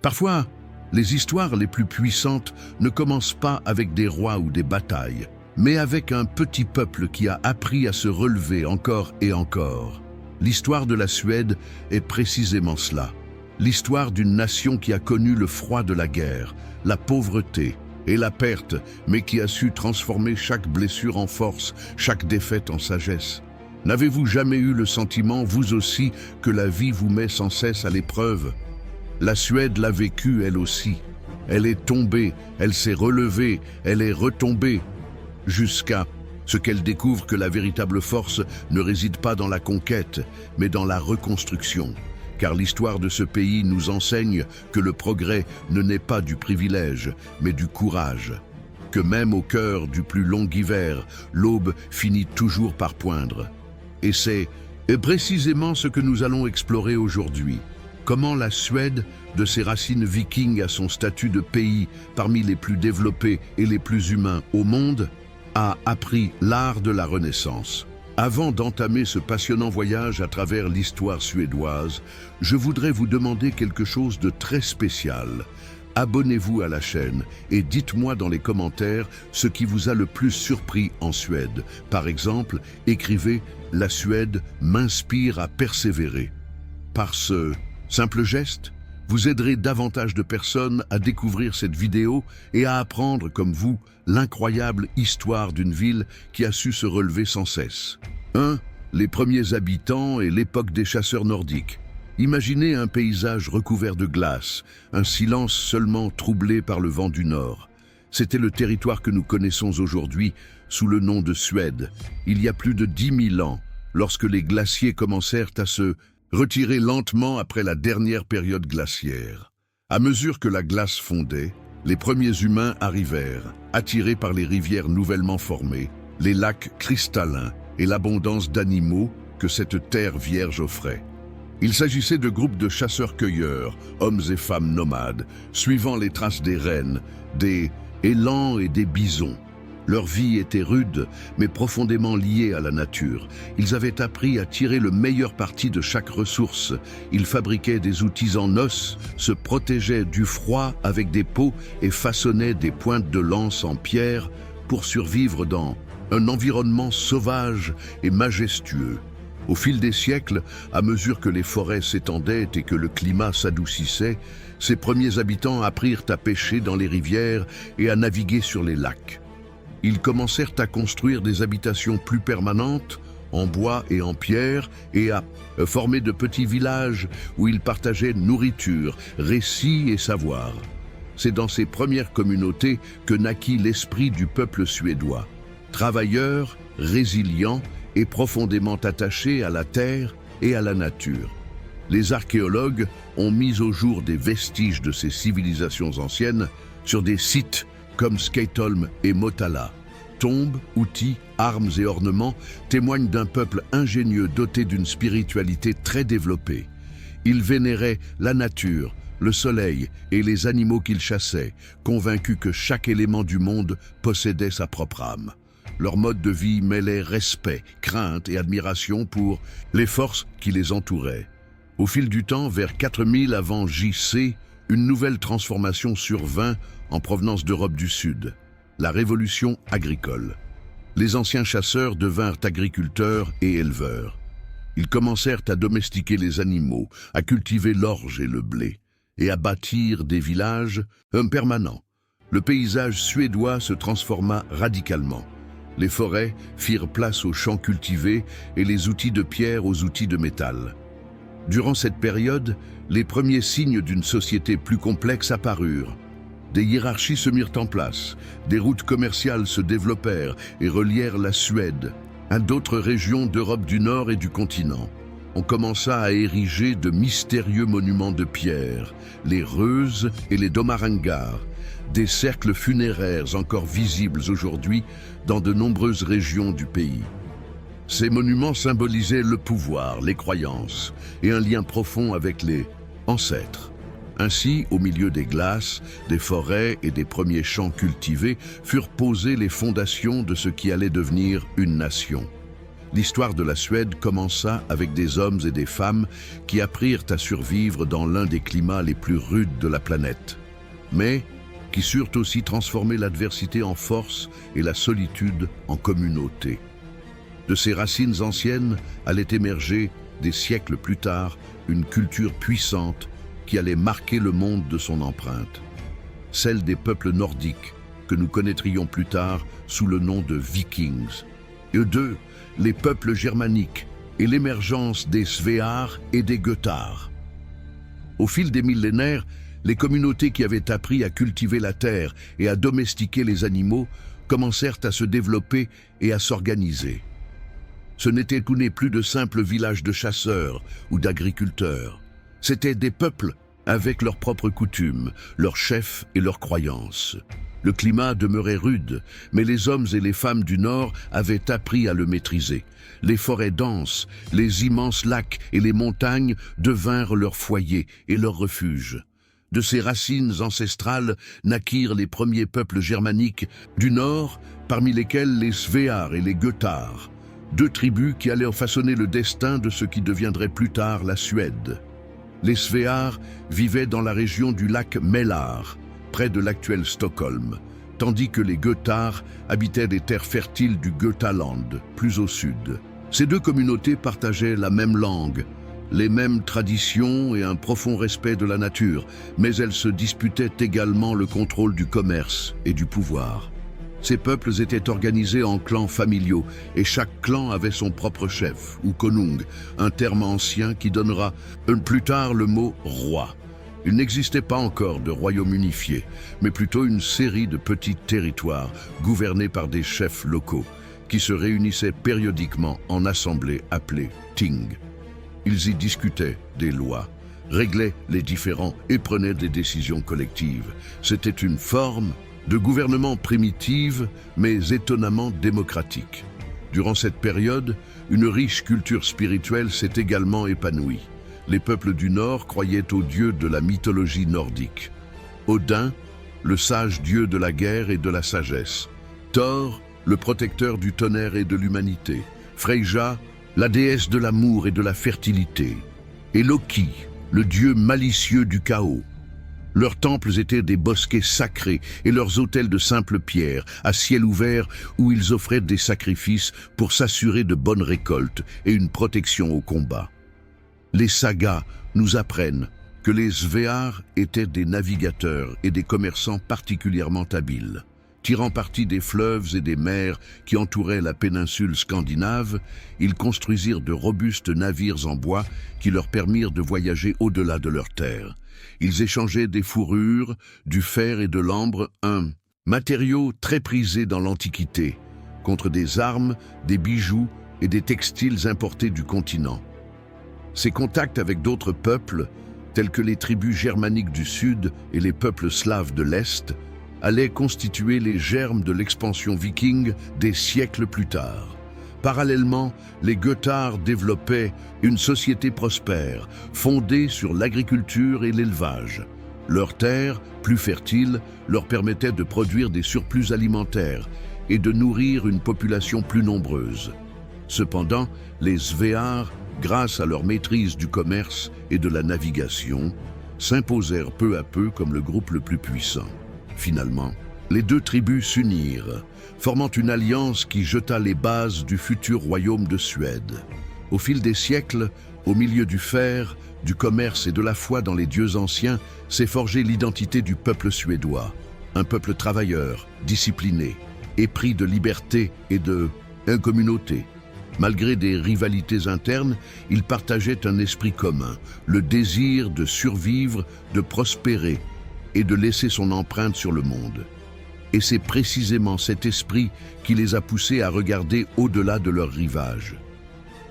Parfois, les histoires les plus puissantes ne commencent pas avec des rois ou des batailles, mais avec un petit peuple qui a appris à se relever encore et encore. L'histoire de la Suède est précisément cela. L'histoire d'une nation qui a connu le froid de la guerre, la pauvreté et la perte, mais qui a su transformer chaque blessure en force, chaque défaite en sagesse. N'avez-vous jamais eu le sentiment, vous aussi, que la vie vous met sans cesse à l'épreuve? La Suède l'a vécu, elle aussi. Elle est tombée, elle s'est relevée, elle est retombée, jusqu'à ce qu'elle découvre que la véritable force ne réside pas dans la conquête, mais dans la reconstruction. Car l'histoire de ce pays nous enseigne que le progrès ne naît pas du privilège, mais du courage. Que même au cœur du plus long hiver, l'aube finit toujours par poindre. Et c'est précisément ce que nous allons explorer aujourd'hui. Comment la Suède, de ses racines vikings à son statut de pays parmi les plus développés et les plus humains au monde, a appris l'art de la Renaissance. Avant d'entamer ce passionnant voyage à travers l'histoire suédoise, je voudrais vous demander quelque chose de très spécial. Abonnez-vous à la chaîne et dites-moi dans les commentaires ce qui vous a le plus surpris en Suède. Par exemple, écrivez « La Suède m'inspire à persévérer ». Par ce simple geste, vous aiderez davantage de personnes à découvrir cette vidéo et à apprendre, comme vous, l'incroyable histoire d'une ville qui a su se relever sans cesse. 1. Les premiers habitants et l'époque des chasseurs nordiques. Imaginez un paysage recouvert de glace, un silence seulement troublé par le vent du nord. C'était le territoire que nous connaissons aujourd'hui sous le nom de Suède, il y a plus de 10 000 ans, lorsque les glaciers commencèrent à se retirer lentement après la dernière période glaciaire. À mesure que la glace fondait, les premiers humains arrivèrent, attirés par les rivières nouvellement formées, les lacs cristallins et l'abondance d'animaux que cette terre vierge offrait. Il s'agissait de groupes de chasseurs-cueilleurs, hommes et femmes nomades, suivant les traces des rennes, des élans et des bisons. Leur vie était rude, mais profondément liée à la nature. Ils avaient appris à tirer le meilleur parti de chaque ressource. Ils fabriquaient des outils en os, se protégeaient du froid avec des peaux et façonnaient des pointes de lance en pierre pour survivre dans un environnement sauvage et majestueux. Au fil des siècles, à mesure que les forêts s'étendaient et que le climat s'adoucissait, ces premiers habitants apprirent à pêcher dans les rivières et à naviguer sur les lacs. Ils commencèrent à construire des habitations plus permanentes, en bois et en pierre, et à former de petits villages où ils partageaient nourriture, récits et savoir. C'est dans ces premières communautés que naquit l'esprit du peuple suédois. Travailleur, résilient et profondément attaché à la terre et à la nature. Les archéologues ont mis au jour des vestiges de ces civilisations anciennes sur des sites comme Skateholm et Motala. Tombes, outils, armes et ornements témoignent d'un peuple ingénieux doté d'une spiritualité très développée. Ils vénéraient la nature, le soleil et les animaux qu'ils chassaient, convaincus que chaque élément du monde possédait sa propre âme. Leur mode de vie mêlait respect, crainte et admiration pour les forces qui les entouraient. Au fil du temps, vers 4000 avant J.C., une nouvelle transformation survint en provenance d'Europe du Sud, la révolution agricole. Les anciens chasseurs devinrent agriculteurs et éleveurs. Ils commencèrent à domestiquer les animaux, à cultiver l'orge et le blé, et à bâtir des villages permanents. Le paysage suédois se transforma radicalement. Les forêts firent place aux champs cultivés et les outils de pierre aux outils de métal. Durant cette période, les premiers signes d'une société plus complexe apparurent. Des hiérarchies se mirent en place, des routes commerciales se développèrent et relièrent la Suède à d'autres régions d'Europe du Nord et du continent. On commença à ériger de mystérieux monuments de pierre, les Reuses et les Domarengar, des cercles funéraires encore visibles aujourd'hui dans de nombreuses régions du pays. Ces monuments symbolisaient le pouvoir, les croyances et un lien profond avec les ancêtres. Ainsi, au milieu des glaces, des forêts et des premiers champs cultivés, furent posées les fondations de ce qui allait devenir une nation. L'histoire de la Suède commença avec des hommes et des femmes qui apprirent à survivre dans l'un des climats les plus rudes de la planète, mais qui surent aussi transformer l'adversité en force et la solitude en communauté. De ces racines anciennes allait émerger, des siècles plus tard, une culture puissante qui allait marquer le monde de son empreinte. Celle des peuples nordiques, que nous connaîtrions plus tard sous le nom de Vikings. Eux deux, les peuples germaniques et l'émergence des Svear et des Götar. Au fil des millénaires, les communautés qui avaient appris à cultiver la terre et à domestiquer les animaux commencèrent à se développer et à s'organiser. Ce n'étaient plus de simples villages de chasseurs ou d'agriculteurs. C'étaient des peuples avec leurs propres coutumes, leurs chefs et leurs croyances. Le climat demeurait rude, mais les hommes et les femmes du Nord avaient appris à le maîtriser. Les forêts denses, les immenses lacs et les montagnes devinrent leur foyer et leur refuge. De ces racines ancestrales naquirent les premiers peuples germaniques du Nord, parmi lesquels les Svear et les Götar, deux tribus qui allaient façonner le destin de ce qui deviendrait plus tard la Suède. Les Svear vivaient dans la région du lac Mälar, près de l'actuel Stockholm, tandis que les Götar habitaient des terres fertiles du Götaland, plus au sud. Ces deux communautés partageaient la même langue, les mêmes traditions et un profond respect de la nature, mais elles se disputaient également le contrôle du commerce et du pouvoir. Ces peuples étaient organisés en clans familiaux et chaque clan avait son propre chef, ou konung, un terme ancien qui donnera plus tard le mot roi. Il n'existait pas encore de royaume unifié, mais plutôt une série de petits territoires gouvernés par des chefs locaux qui se réunissaient périodiquement en assemblées appelées ting. Ils y discutaient des lois, réglaient les différends et prenaient des décisions collectives. C'était une forme de gouvernement primitive, mais étonnamment démocratique. Durant cette période, une riche culture spirituelle s'est également épanouie. Les peuples du Nord croyaient aux dieux de la mythologie nordique. Odin, le sage dieu de la guerre et de la sagesse. Thor, le protecteur du tonnerre et de l'humanité. Freyja, la déesse de l'amour et de la fertilité. Et Loki, le dieu malicieux du chaos. Leurs temples étaient des bosquets sacrés et leurs autels de simples pierres, à ciel ouvert, où ils offraient des sacrifices pour s'assurer de bonnes récoltes et une protection au combat. Les sagas nous apprennent que les Svear étaient des navigateurs et des commerçants particulièrement habiles. Tirant parti des fleuves et des mers qui entouraient la péninsule scandinave, ils construisirent de robustes navires en bois qui leur permirent de voyager au-delà de leurs terres. Ils échangeaient des fourrures, du fer et de l'ambre, un matériau très prisé dans l'Antiquité, contre des armes, des bijoux et des textiles importés du continent. Ces contacts avec d'autres peuples, tels que les tribus germaniques du Sud et les peuples slaves de l'Est, allaient constituer les germes de l'expansion viking des siècles plus tard. Parallèlement, les Götar développaient une société prospère, fondée sur l'agriculture et l'élevage. Leurs terres, plus fertiles, leur permettaient de produire des surplus alimentaires et de nourrir une population plus nombreuse. Cependant, les Svear, grâce à leur maîtrise du commerce et de la navigation, s'imposèrent peu à peu comme le groupe le plus puissant. Finalement, les deux tribus s'unirent, formant une alliance qui jeta les bases du futur royaume de Suède. Au fil des siècles, au milieu du fer, du commerce et de la foi dans les dieux anciens, s'est forgée l'identité du peuple suédois. Un peuple travailleur, discipliné, épris de liberté et de communauté. Malgré des rivalités internes, ils partageaient un esprit commun, le désir de survivre, de prospérer et de laisser son empreinte sur le monde. Et c'est précisément cet esprit qui les a poussés à regarder au-delà de leurs rivages.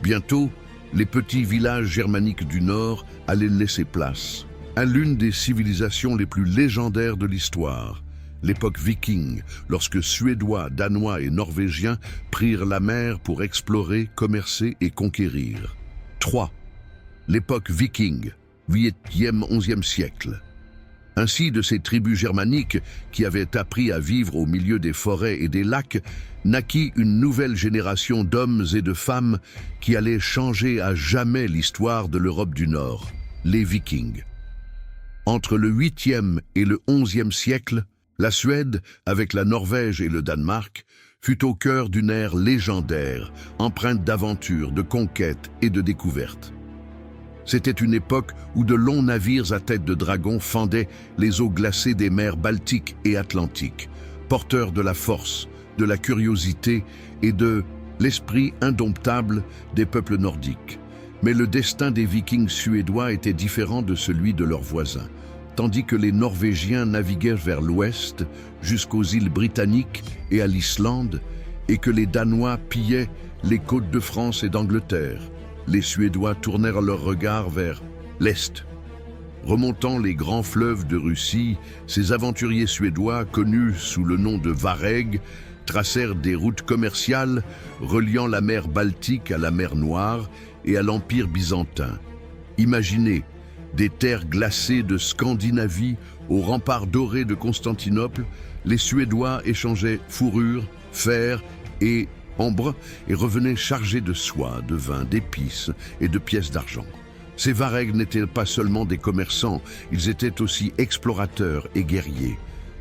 Bientôt, les petits villages germaniques du Nord allaient laisser place à l'une des civilisations les plus légendaires de l'histoire, l'époque viking, lorsque Suédois, Danois et Norvégiens prirent la mer pour explorer, commercer et conquérir. 3. L'époque viking, 8e-11e siècle. Ainsi, de ces tribus germaniques qui avaient appris à vivre au milieu des forêts et des lacs, naquit une nouvelle génération d'hommes et de femmes qui allait changer à jamais l'histoire de l'Europe du Nord, les Vikings. Entre le 8e et le 11e siècle, la Suède, avec la Norvège et le Danemark, fut au cœur d'une ère légendaire, empreinte d'aventures, de conquêtes et de découvertes. C'était une époque où de longs navires à tête de dragon fendaient les eaux glacées des mers Baltique et Atlantique, porteurs de la force, de la curiosité et de l'esprit indomptable des peuples nordiques. Mais le destin des Vikings suédois était différent de celui de leurs voisins. Tandis que les Norvégiens naviguèrent vers l'ouest, jusqu'aux îles Britanniques et à l'Islande, et que les Danois pillaient les côtes de France et d'Angleterre, les Suédois tournèrent leur regard vers l'est. Remontant les grands fleuves de Russie, ces aventuriers suédois, connus sous le nom de Vareg, tracèrent des routes commerciales reliant la mer Baltique à la mer Noire et à l'Empire byzantin. Imaginez, des terres glacées de Scandinavie aux remparts dorés de Constantinople, les Suédois échangeaient fourrures, fer et ambre et revenaient chargés de soie, de vin, d'épices et de pièces d'argent. Ces Varegs n'étaient pas seulement des commerçants, ils étaient aussi explorateurs et guerriers.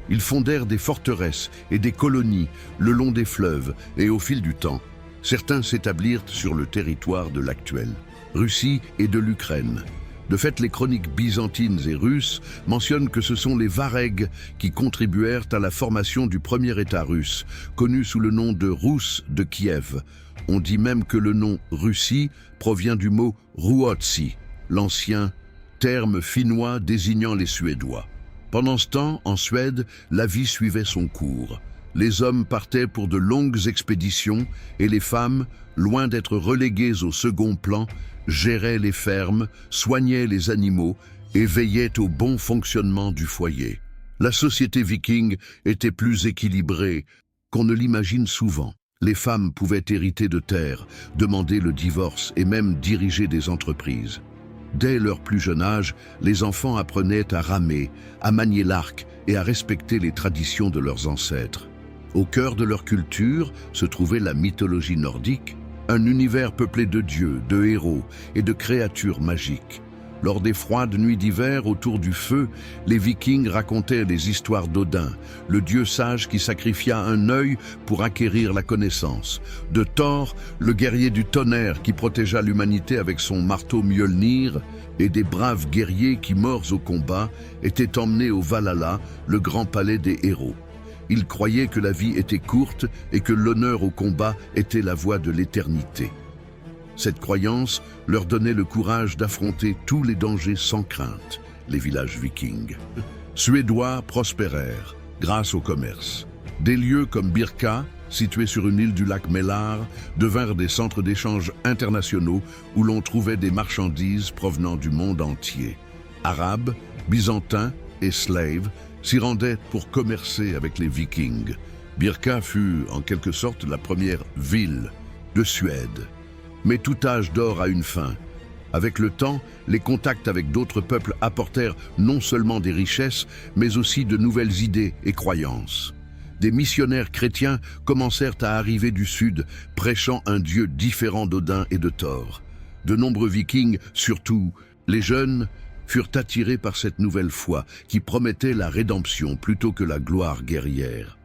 Ils fondèrent des forteresses et des colonies le long des fleuves et au fil du temps, certains s'établirent sur le territoire de l'actuelle Russie et de l'Ukraine. De fait, les chroniques byzantines et russes mentionnent que ce sont les Varegs qui contribuèrent à la formation du premier État russe, connu sous le nom de Rousse de Kiev. On dit même que le nom Russie provient du mot Ruotsi, l'ancien terme finnois désignant les Suédois. Pendant ce temps, en Suède, la vie suivait son cours. Les hommes partaient pour de longues expéditions et les femmes, loin d'être reléguées au second plan, géraient les fermes, soignaient les animaux et veillaient au bon fonctionnement du foyer. La société viking était plus équilibrée qu'on ne l'imagine souvent. Les femmes pouvaient hériter de terres, demander le divorce et même diriger des entreprises. Dès leur plus jeune âge, les enfants apprenaient à ramer, à manier l'arc et à respecter les traditions de leurs ancêtres. Au cœur de leur culture se trouvait la mythologie nordique, un univers peuplé de dieux, de héros et de créatures magiques. Lors des froides nuits d'hiver autour du feu, les Vikings racontaient les histoires d'Odin, le dieu sage qui sacrifia un œil pour acquérir la connaissance, de Thor, le guerrier du tonnerre qui protégea l'humanité avec son marteau Mjolnir, et des braves guerriers qui, morts au combat, étaient emmenés au Valhalla, le grand palais des héros. Ils croyaient que la vie était courte et que l'honneur au combat était la voie de l'éternité. Cette croyance leur donnait le courage d'affronter tous les dangers sans crainte, les villages vikings. Suédois prospérèrent grâce au commerce. Des lieux comme Birka, situés sur une île du lac Mälar, devinrent des centres d'échange internationaux où l'on trouvait des marchandises provenant du monde entier. Arabes, byzantins et slaves s'y rendaient pour commercer avec les Vikings. Birka fut en quelque sorte la première ville de Suède. Mais tout âge d'or a une fin. Avec le temps, les contacts avec d'autres peuples apportèrent non seulement des richesses, mais aussi de nouvelles idées et croyances. Des missionnaires chrétiens commencèrent à arriver du sud, prêchant un dieu différent d'Odin et de Thor. De nombreux Vikings, surtout les jeunes, furent attirés par cette nouvelle foi qui promettait la rédemption plutôt que la gloire guerrière.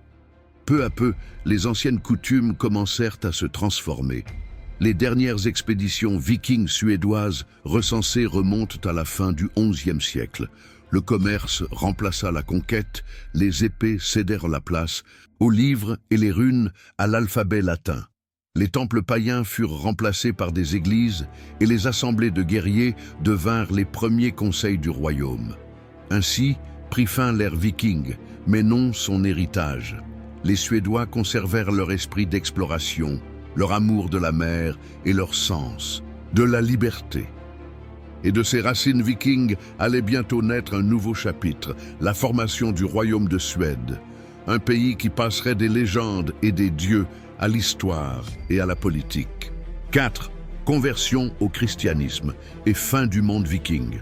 Peu à peu, les anciennes coutumes commencèrent à se transformer. Les dernières expéditions vikings suédoises recensées remontent à la fin du XIe siècle. Le commerce remplaça la conquête, les épées cédèrent la place aux livres et les runes à l'alphabet latin. Les temples païens furent remplacés par des églises et les assemblées de guerriers devinrent les premiers conseils du royaume. Ainsi prit fin l'ère viking, mais non son héritage. Les Suédois conservèrent leur esprit d'exploration, leur amour de la mer et leur sens de la liberté. Et de ces racines vikings allait bientôt naître un nouveau chapitre, la formation du royaume de Suède, un pays qui passerait des légendes et des dieux à l'histoire et à la politique. 4. Conversion au christianisme et fin du monde viking.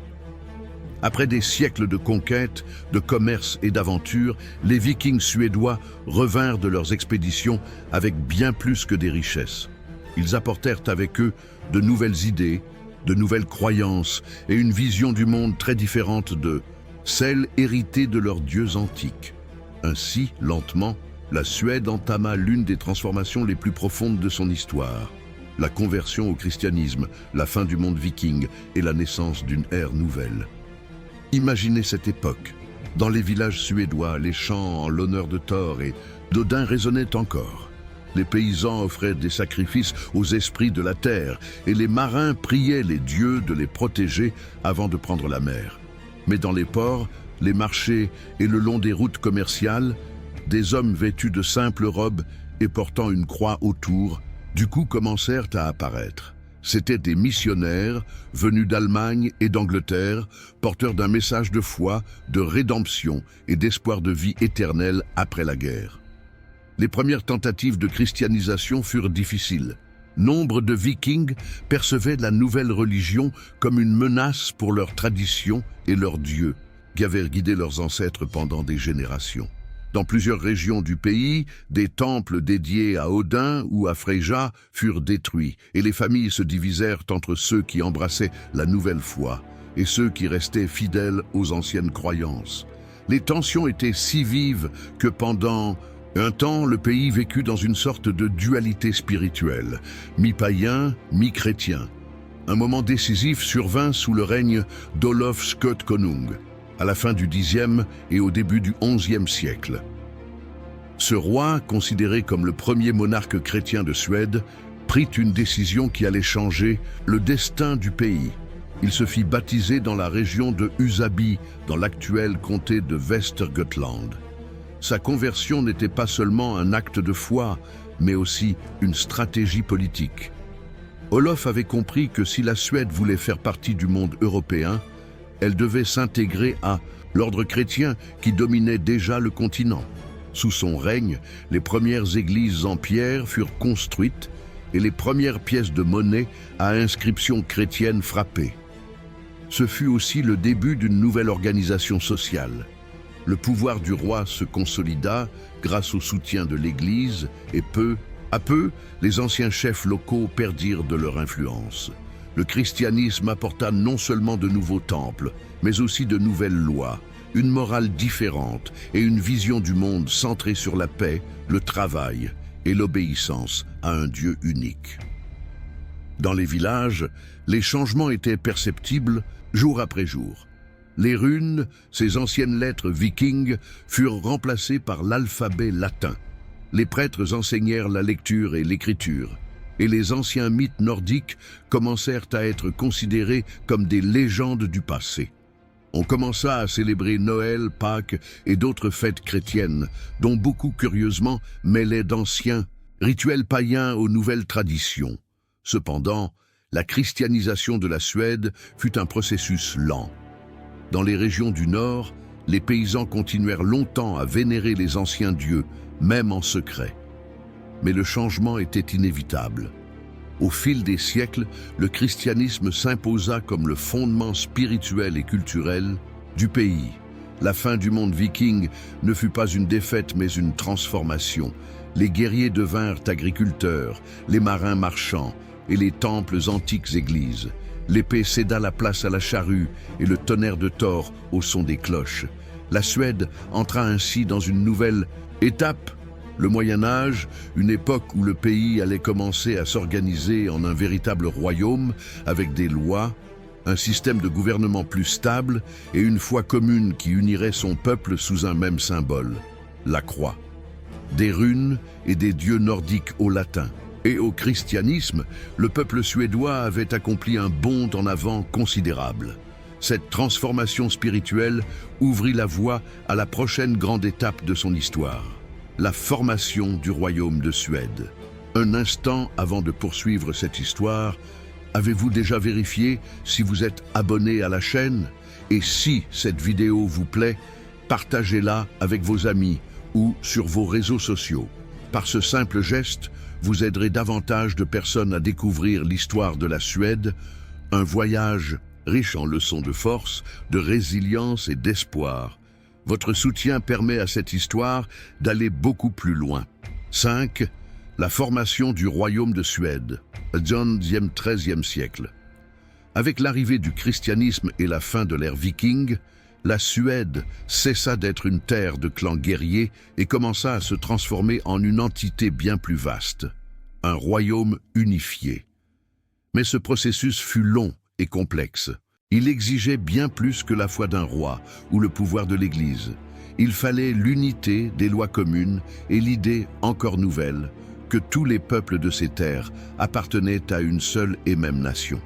Après des siècles de conquêtes, de commerce et d'aventures, les Vikings suédois revinrent de leurs expéditions avec bien plus que des richesses. Ils apportèrent avec eux de nouvelles idées, de nouvelles croyances et une vision du monde très différente de celle héritée de leurs dieux antiques. Ainsi, lentement, la Suède entama l'une des transformations les plus profondes de son histoire. La conversion au christianisme, la fin du monde viking et la naissance d'une ère nouvelle. Imaginez cette époque. Dans les villages suédois, les chants en l'honneur de Thor et d'Odin résonnaient encore. Les paysans offraient des sacrifices aux esprits de la terre et les marins priaient les dieux de les protéger avant de prendre la mer. Mais dans les ports, les marchés et le long des routes commerciales, des hommes vêtus de simples robes et portant une croix autour, du coup commencèrent à apparaître. C'étaient des missionnaires venus d'Allemagne et d'Angleterre, porteurs d'un message de foi, de rédemption et d'espoir de vie éternelle après la guerre. Les premières tentatives de christianisation furent difficiles. Nombre de Vikings percevaient la nouvelle religion comme une menace pour leurs traditions et leurs dieux, qui avaient guidé leurs ancêtres pendant des générations. Dans plusieurs régions du pays, des temples dédiés à Odin ou à Freyja furent détruits et les familles se divisèrent entre ceux qui embrassaient la nouvelle foi et ceux qui restaient fidèles aux anciennes croyances. Les tensions étaient si vives que pendant un temps, le pays vécut dans une sorte de dualité spirituelle, mi-païen, mi-chrétien. Un moment décisif survint sous le règne d'Olof Skotkonung, à la fin du Xe et au début du XIe siècle. Ce roi, considéré comme le premier monarque chrétien de Suède, prit une décision qui allait changer le destin du pays. Il se fit baptiser dans la région de Husaby, dans l'actuel comté de Västergötland. Sa conversion n'était pas seulement un acte de foi, mais aussi une stratégie politique. Olof avait compris que si la Suède voulait faire partie du monde européen, elle devait s'intégrer à l'ordre chrétien qui dominait déjà le continent. Sous son règne, les premières églises en pierre furent construites et les premières pièces de monnaie à inscription chrétienne frappées. Ce fut aussi le début d'une nouvelle organisation sociale. Le pouvoir du roi se consolida grâce au soutien de l'Église et peu à peu, les anciens chefs locaux perdirent de leur influence. Le christianisme apporta non seulement de nouveaux temples, mais aussi de nouvelles lois, une morale différente et une vision du monde centrée sur la paix, le travail et l'obéissance à un Dieu unique. Dans les villages, les changements étaient perceptibles jour après jour. Les runes, ces anciennes lettres vikings, furent remplacées par l'alphabet latin. Les prêtres enseignèrent la lecture et l'écriture, et les anciens mythes nordiques commencèrent à être considérés comme des légendes du passé. On commença à célébrer Noël, Pâques et d'autres fêtes chrétiennes, dont beaucoup curieusement mêlaient d'anciens rituels païens aux nouvelles traditions. Cependant, la christianisation de la Suède fut un processus lent. Dans les régions du Nord, les paysans continuèrent longtemps à vénérer les anciens dieux, même en secret. Mais le changement était inévitable. Au fil des siècles, le christianisme s'imposa comme le fondement spirituel et culturel du pays. La fin du monde viking ne fut pas une défaite mais une transformation. Les guerriers devinrent agriculteurs, les marins marchands et les temples antiques églises. L'épée céda la place à la charrue et le tonnerre de Thor au son des cloches. La Suède entra ainsi dans une nouvelle étape, le Moyen-Âge, une époque où le pays allait commencer à s'organiser en un véritable royaume avec des lois, un système de gouvernement plus stable et une foi commune qui unirait son peuple sous un même symbole, la croix. Des runes et des dieux nordiques au latin. Et au christianisme, le peuple suédois avait accompli un bond en avant considérable. Cette transformation spirituelle ouvrit la voie à la prochaine grande étape de son histoire, la formation du royaume de Suède. Un instant avant de poursuivre cette histoire, avez-vous déjà vérifié si vous êtes abonné à la chaîne? Et si cette vidéo vous plaît, partagez-la avec vos amis ou sur vos réseaux sociaux. Par ce simple geste, vous aiderez davantage de personnes à découvrir l'histoire de la Suède, un voyage riche en leçons de force, de résilience et d'espoir. Votre soutien permet à cette histoire d'aller beaucoup plus loin. 5. La formation du royaume de Suède, au XIIIe siècle. Avec l'arrivée du christianisme et la fin de l'ère viking, la Suède cessa d'être une terre de clans guerriers et commença à se transformer en une entité bien plus vaste, un royaume unifié. Mais ce processus fut long et complexe. Il exigeait bien plus que la foi d'un roi ou le pouvoir de l'Église. Il fallait l'unité des lois communes et l'idée, encore nouvelle, que tous les peuples de ces terres appartenaient à une seule et même nation.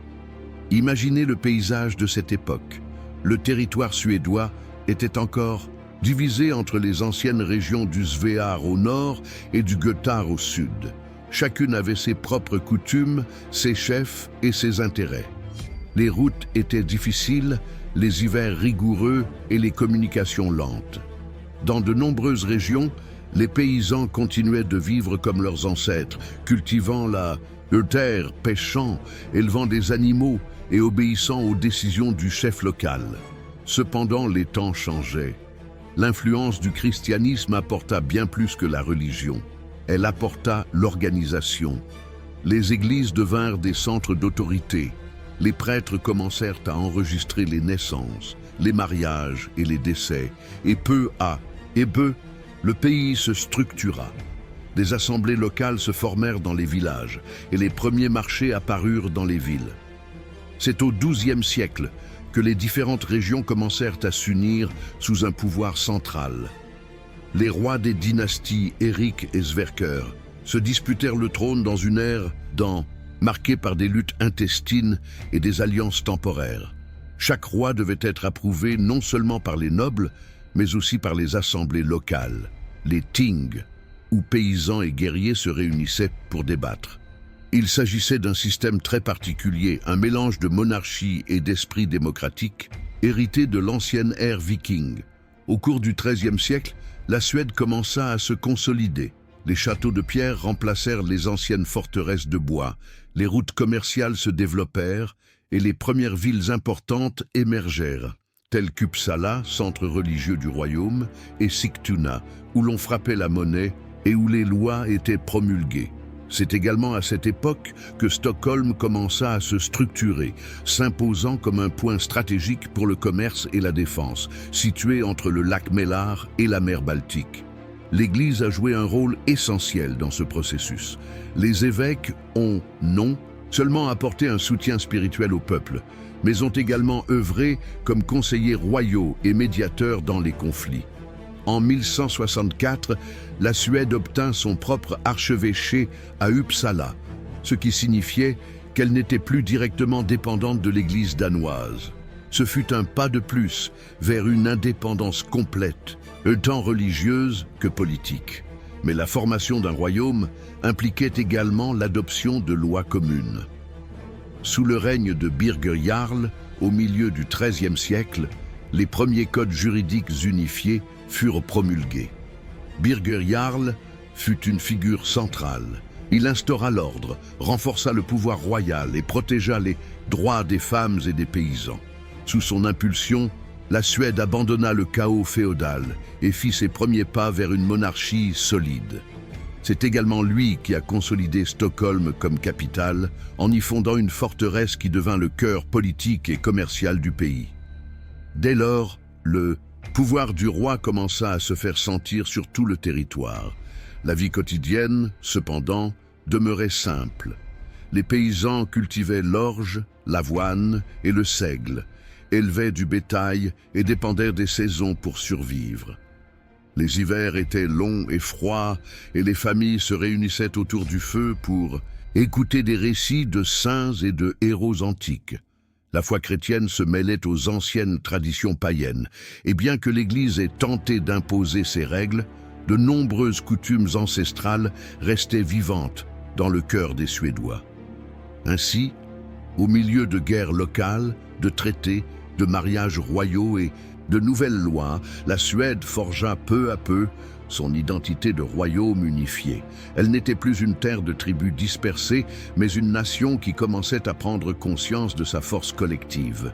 Imaginez le paysage de cette époque. Le territoire suédois était encore divisé entre les anciennes régions du Sveaar au nord et du Götar au sud. Chacune avait ses propres coutumes, ses chefs et ses intérêts. Les routes étaient difficiles, les hivers rigoureux et les communications lentes. Dans de nombreuses régions, les paysans continuaient de vivre comme leurs ancêtres, cultivant la terre, pêchant, élevant des animaux et obéissant aux décisions du chef local. Cependant, les temps changeaient. L'influence du christianisme apporta bien plus que la religion. Elle apporta l'organisation. Les églises devinrent des centres d'autorité. Les prêtres commencèrent à enregistrer les naissances, les mariages et les décès. Et peu à peu, le pays se structura. Des assemblées locales se formèrent dans les villages et les premiers marchés apparurent dans les villes. C'est au XIIe siècle que les différentes régions commencèrent à s'unir sous un pouvoir central. Les rois des dynasties Éric et Sverker se disputèrent le trône dans une ère marquée par des luttes intestines et des alliances temporaires. Chaque roi devait être approuvé non seulement par les nobles, mais aussi par les assemblées locales, les ting, où paysans et guerriers se réunissaient pour débattre. Il s'agissait d'un système très particulier, un mélange de monarchie et d'esprit démocratique, hérité de l'ancienne ère viking. Au cours du XIIIe siècle, la Suède commença à se consolider. Les châteaux de pierre remplacèrent les anciennes forteresses de bois, les routes commerciales se développèrent et les premières villes importantes émergèrent, telles qu'Uppsala, centre religieux du royaume, et Sigtuna, où l'on frappait la monnaie et où les lois étaient promulguées. C'est également à cette époque que Stockholm commença à se structurer, s'imposant comme un point stratégique pour le commerce et la défense, situé entre le lac Mälar et la mer Baltique. L'Église a joué un rôle essentiel dans ce processus. Les évêques ont, non seulement apporté un soutien spirituel au peuple, mais ont également œuvré comme conseillers royaux et médiateurs dans les conflits. En 1164, la Suède obtint son propre archevêché à Uppsala, ce qui signifiait qu'elle n'était plus directement dépendante de l'Église danoise. Ce fut un pas de plus vers une indépendance complète, tant religieuse que politique. Mais la formation d'un royaume impliquait également l'adoption de lois communes. Sous le règne de Birger Jarl, au milieu du XIIIe siècle, les premiers codes juridiques unifiés furent promulgués. Birger Jarl fut une figure centrale. Il instaura l'ordre, renforça le pouvoir royal et protégea les droits des femmes et des paysans. Sous son impulsion, la Suède abandonna le chaos féodal et fit ses premiers pas vers une monarchie solide. C'est également lui qui a consolidé Stockholm comme capitale, en y fondant une forteresse qui devint le cœur politique et commercial du pays. Dès lors, le pouvoir du roi commença à se faire sentir sur tout le territoire. La vie quotidienne, cependant, demeurait simple. Les paysans cultivaient l'orge, l'avoine et le seigle, élevaient du bétail et dépendaient des saisons pour survivre. Les hivers étaient longs et froids et les familles se réunissaient autour du feu pour écouter des récits de saints et de héros antiques. La foi chrétienne se mêlait aux anciennes traditions païennes, et bien que l'Église ait tenté d'imposer ses règles, de nombreuses coutumes ancestrales restaient vivantes dans le cœur des Suédois. Ainsi, au milieu de guerres locales, de traités, de mariages royaux et de nouvelles lois, la Suède forgea peu à peu son identité de royaume unifié. Elle n'était plus une terre de tribus dispersées, mais une nation qui commençait à prendre conscience de sa force collective.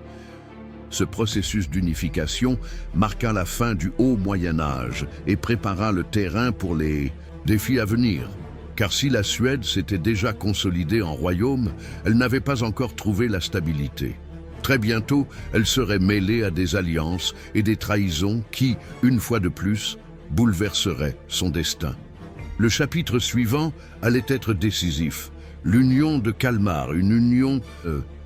Ce processus d'unification marqua la fin du Haut Moyen-Âge et prépara le terrain pour les défis à venir. Car si la Suède s'était déjà consolidée en royaume, elle n'avait pas encore trouvé la stabilité. Très bientôt, elle serait mêlée à des alliances et des trahisons qui, une fois de plus, bouleverseraient son destin. Le chapitre suivant allait être décisif. L'union de Kalmar, une union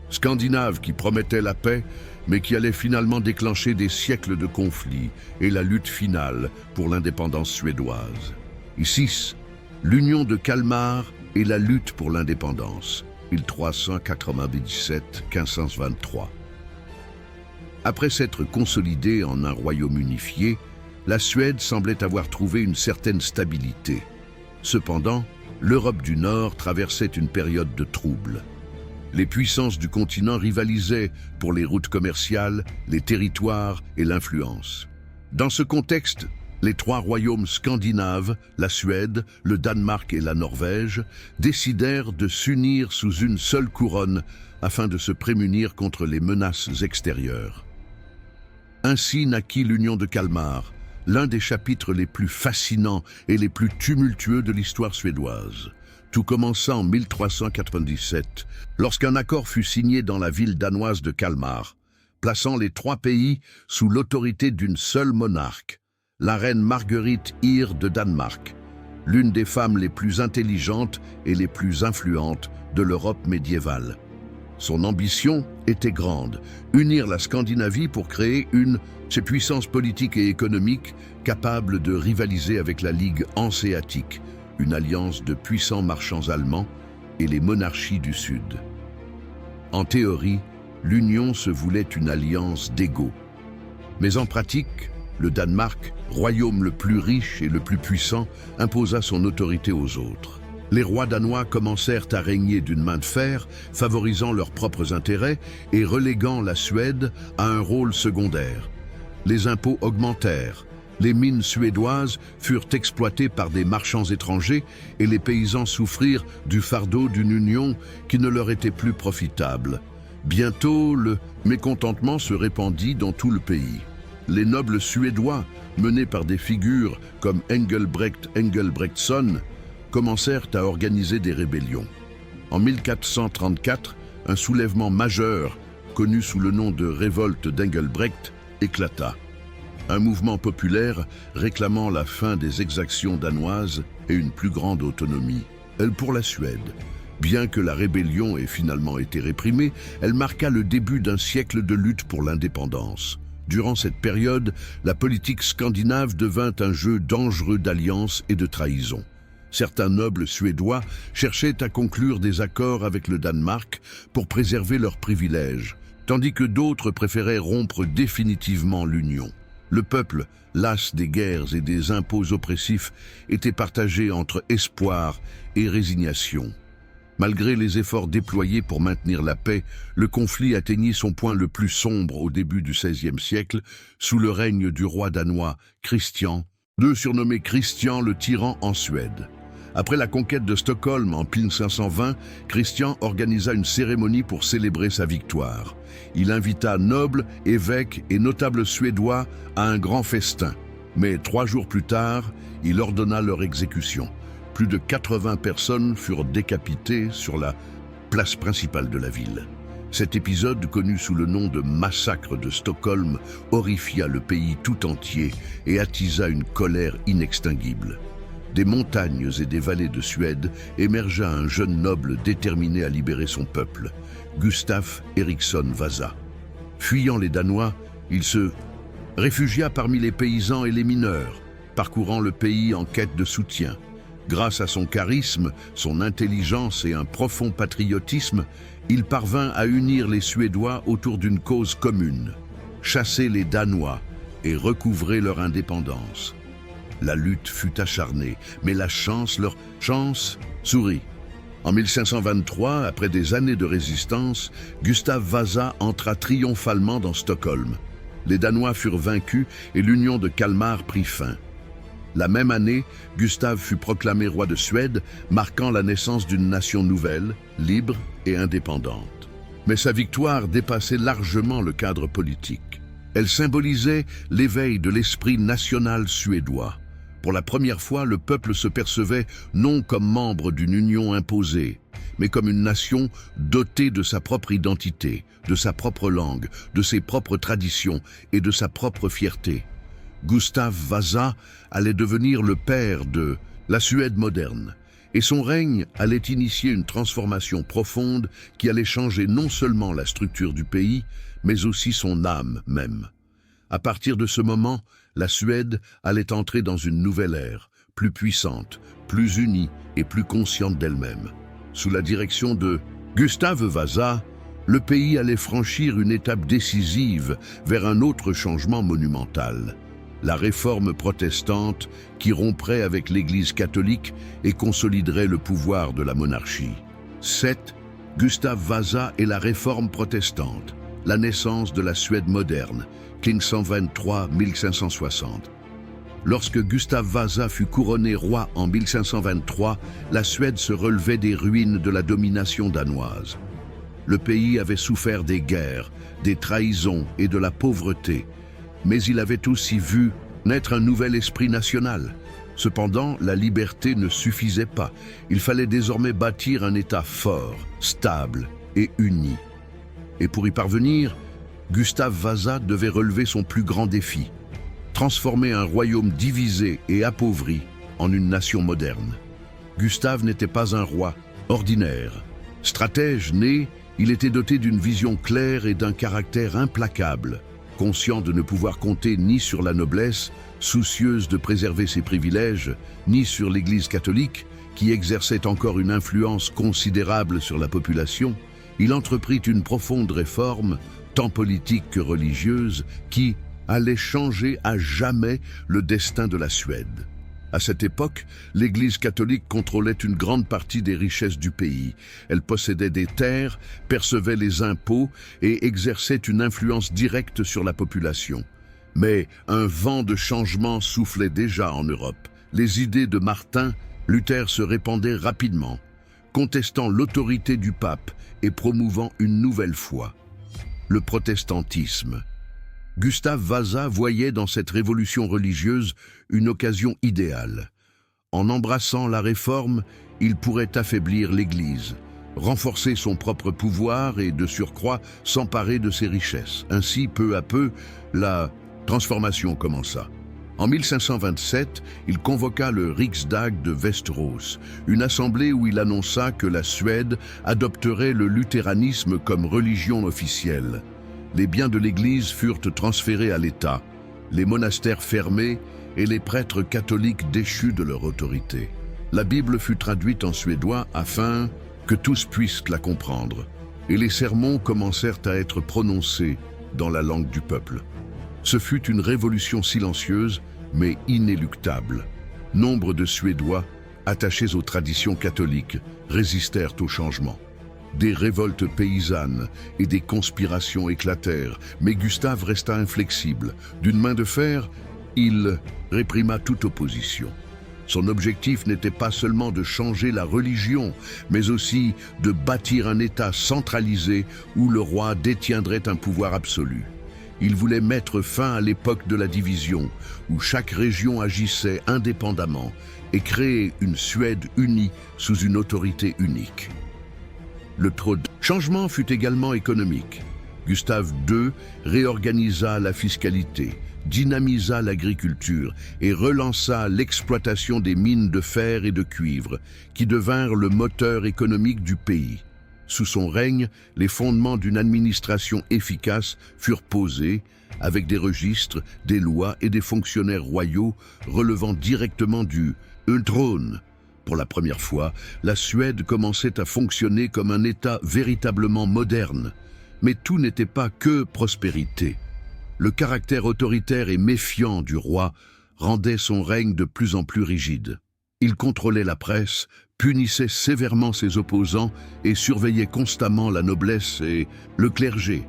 scandinave qui promettait la paix, mais qui allait finalement déclencher des siècles de conflits et la lutte finale pour l'indépendance suédoise. Ici, l'union de Kalmar et la lutte pour l'indépendance. 1397-1523. Après s'être consolidée en un royaume unifié, la Suède semblait avoir trouvé une certaine stabilité. Cependant, l'Europe du Nord traversait une période de troubles. Les puissances du continent rivalisaient pour les routes commerciales, les territoires et l'influence. Dans ce contexte, les trois royaumes scandinaves, la Suède, le Danemark et la Norvège, décidèrent de s'unir sous une seule couronne afin de se prémunir contre les menaces extérieures. Ainsi naquit l'Union de Kalmar, l'un des chapitres les plus fascinants et les plus tumultueux de l'histoire suédoise. Tout commença en 1397, lorsqu'un accord fut signé dans la ville danoise de Kalmar, plaçant les trois pays sous l'autorité d'une seule monarque, la reine Marguerite Ire de Danemark, l'une des femmes les plus intelligentes et les plus influentes de l'Europe médiévale. Son ambition était grande, unir la Scandinavie pour créer une puissance politique et économique capable de rivaliser avec la Ligue hanséatique, une alliance de puissants marchands allemands et les monarchies du Sud. En théorie, l'union se voulait une alliance d'égaux. Mais en pratique, le Danemark, royaume le plus riche et le plus puissant, imposa son autorité aux autres. Les rois danois commencèrent à régner d'une main de fer, favorisant leurs propres intérêts et reléguant la Suède à un rôle secondaire. Les impôts augmentèrent, les mines suédoises furent exploitées par des marchands étrangers et les paysans souffrirent du fardeau d'une union qui ne leur était plus profitable. Bientôt, le mécontentement se répandit dans tout le pays. Les nobles suédois, menés par des figures comme Engelbrekt Engelbrektsson, commencèrent à organiser des rébellions. En 1434, un soulèvement majeur, connu sous le nom de révolte d'Engelbrekt, éclata. Un mouvement populaire réclamant la fin des exactions danoises et une plus grande autonomie. Pour la Suède, bien que la rébellion ait finalement été réprimée, elle marqua le début d'un siècle de lutte pour l'indépendance. Durant cette période, la politique scandinave devint un jeu dangereux d'alliances et de trahison. Certains nobles suédois cherchaient à conclure des accords avec le Danemark pour préserver leurs privilèges, tandis que d'autres préféraient rompre définitivement l'union. Le peuple, las des guerres et des impôts oppressifs, était partagé entre espoir et résignation. Malgré les efforts déployés pour maintenir la paix, le conflit atteignit son point le plus sombre au début du XVIe siècle, sous le règne du roi danois Christian II, surnommé Christian le Tyran en Suède. Après la conquête de Stockholm en 1520, Christian organisa une cérémonie pour célébrer sa victoire. Il invita nobles, évêques et notables suédois à un grand festin. Mais 3 jours plus tard, il ordonna leur exécution. Plus de 80 personnes furent décapitées sur la place principale de la ville. Cet épisode, connu sous le nom de massacre de Stockholm, horrifia le pays tout entier et attisa une colère inextinguible. Des montagnes et des vallées de Suède émergea un jeune noble déterminé à libérer son peuple, Gustaf Eriksson Vasa. Fuyant les Danois, il se réfugia parmi les paysans et les mineurs, parcourant le pays en quête de soutien. Grâce à son charisme, son intelligence et un profond patriotisme, il parvint à unir les Suédois autour d'une cause commune, chasser les Danois et recouvrer leur indépendance. La lutte fut acharnée, mais leur chance sourit. En 1523, après des années de résistance, Gustav Vasa entra triomphalement dans Stockholm. Les Danois furent vaincus et l'union de Kalmar prit fin. La même année, Gustave fut proclamé roi de Suède, marquant la naissance d'une nation nouvelle, libre et indépendante. Mais sa victoire dépassait largement le cadre politique. Elle symbolisait l'éveil de l'esprit national suédois. Pour la première fois, le peuple se percevait non comme membre d'une union imposée, mais comme une nation dotée de sa propre identité, de sa propre langue, de ses propres traditions et de sa propre fierté. Gustav Vasa allait devenir le père de la Suède moderne, et son règne allait initier une transformation profonde qui allait changer non seulement la structure du pays, mais aussi son âme même. À partir de ce moment, la Suède allait entrer dans une nouvelle ère, plus puissante, plus unie et plus consciente d'elle-même. Sous la direction de Gustav Vasa, le pays allait franchir une étape décisive vers un autre changement monumental. La réforme protestante qui romprait avec l'Église catholique et consoliderait le pouvoir de la monarchie. 7. Gustav Vasa et la réforme protestante, la naissance de la Suède moderne, 1523-1560. Lorsque Gustav Vasa fut couronné roi en 1523, la Suède se relevait des ruines de la domination danoise. Le pays avait souffert des guerres, des trahisons et de la pauvreté, mais il avait aussi vu naître un nouvel esprit national. Cependant, la liberté ne suffisait pas. Il fallait désormais bâtir un État fort, stable et uni. Et pour y parvenir, Gustav Vasa devait relever son plus grand défi, transformer un royaume divisé et appauvri en une nation moderne. Gustave n'était pas un roi ordinaire. Stratège né, il était doté d'une vision claire et d'un caractère implacable. Conscient de ne pouvoir compter ni sur la noblesse, soucieuse de préserver ses privilèges, ni sur l'Église catholique, qui exerçait encore une influence considérable sur la population, il entreprit une profonde réforme, tant politique que religieuse, qui allait changer à jamais le destin de la Suède. À cette époque, l'Église catholique contrôlait une grande partie des richesses du pays. Elle possédait des terres, percevait les impôts et exerçait une influence directe sur la population. Mais un vent de changement soufflait déjà en Europe. Les idées de Martin Luther se répandaient rapidement, contestant l'autorité du pape et promouvant une nouvelle foi, le protestantisme. Gustav Vasa voyait dans cette révolution religieuse une occasion idéale. En embrassant la réforme, il pourrait affaiblir l'Église, renforcer son propre pouvoir et, de surcroît, s'emparer de ses richesses. Ainsi, peu à peu, la transformation commença. En 1527, il convoqua le Riksdag de Västerås, une assemblée où il annonça que la Suède adopterait le luthéranisme comme religion officielle. Les biens de l'Église furent transférés à l'État, les monastères fermés et les prêtres catholiques déchus de leur autorité. La Bible fut traduite en suédois afin que tous puissent la comprendre, et les sermons commencèrent à être prononcés dans la langue du peuple. Ce fut une révolution silencieuse, mais inéluctable. Nombre de Suédois, attachés aux traditions catholiques, résistèrent au changement. Des révoltes paysannes et des conspirations éclatèrent, mais Gustave resta inflexible. D'une main de fer, il réprima toute opposition. Son objectif n'était pas seulement de changer la religion, mais aussi de bâtir un État centralisé où le roi détiendrait un pouvoir absolu. Il voulait mettre fin à l'époque de la division, où chaque région agissait indépendamment, et créer une Suède unie sous une autorité unique. Le changement fut également économique. Gustave II réorganisa la fiscalité, dynamisa l'agriculture et relança l'exploitation des mines de fer et de cuivre, qui devinrent le moteur économique du pays. Sous son règne, les fondements d'une administration efficace furent posés, avec des registres, des lois et des fonctionnaires royaux relevant directement du trône. Pour la première fois, la Suède commençait à fonctionner comme un État véritablement moderne. Mais tout n'était pas que prospérité. Le caractère autoritaire et méfiant du roi rendait son règne de plus en plus rigide. Il contrôlait la presse, punissait sévèrement ses opposants et surveillait constamment la noblesse et le clergé.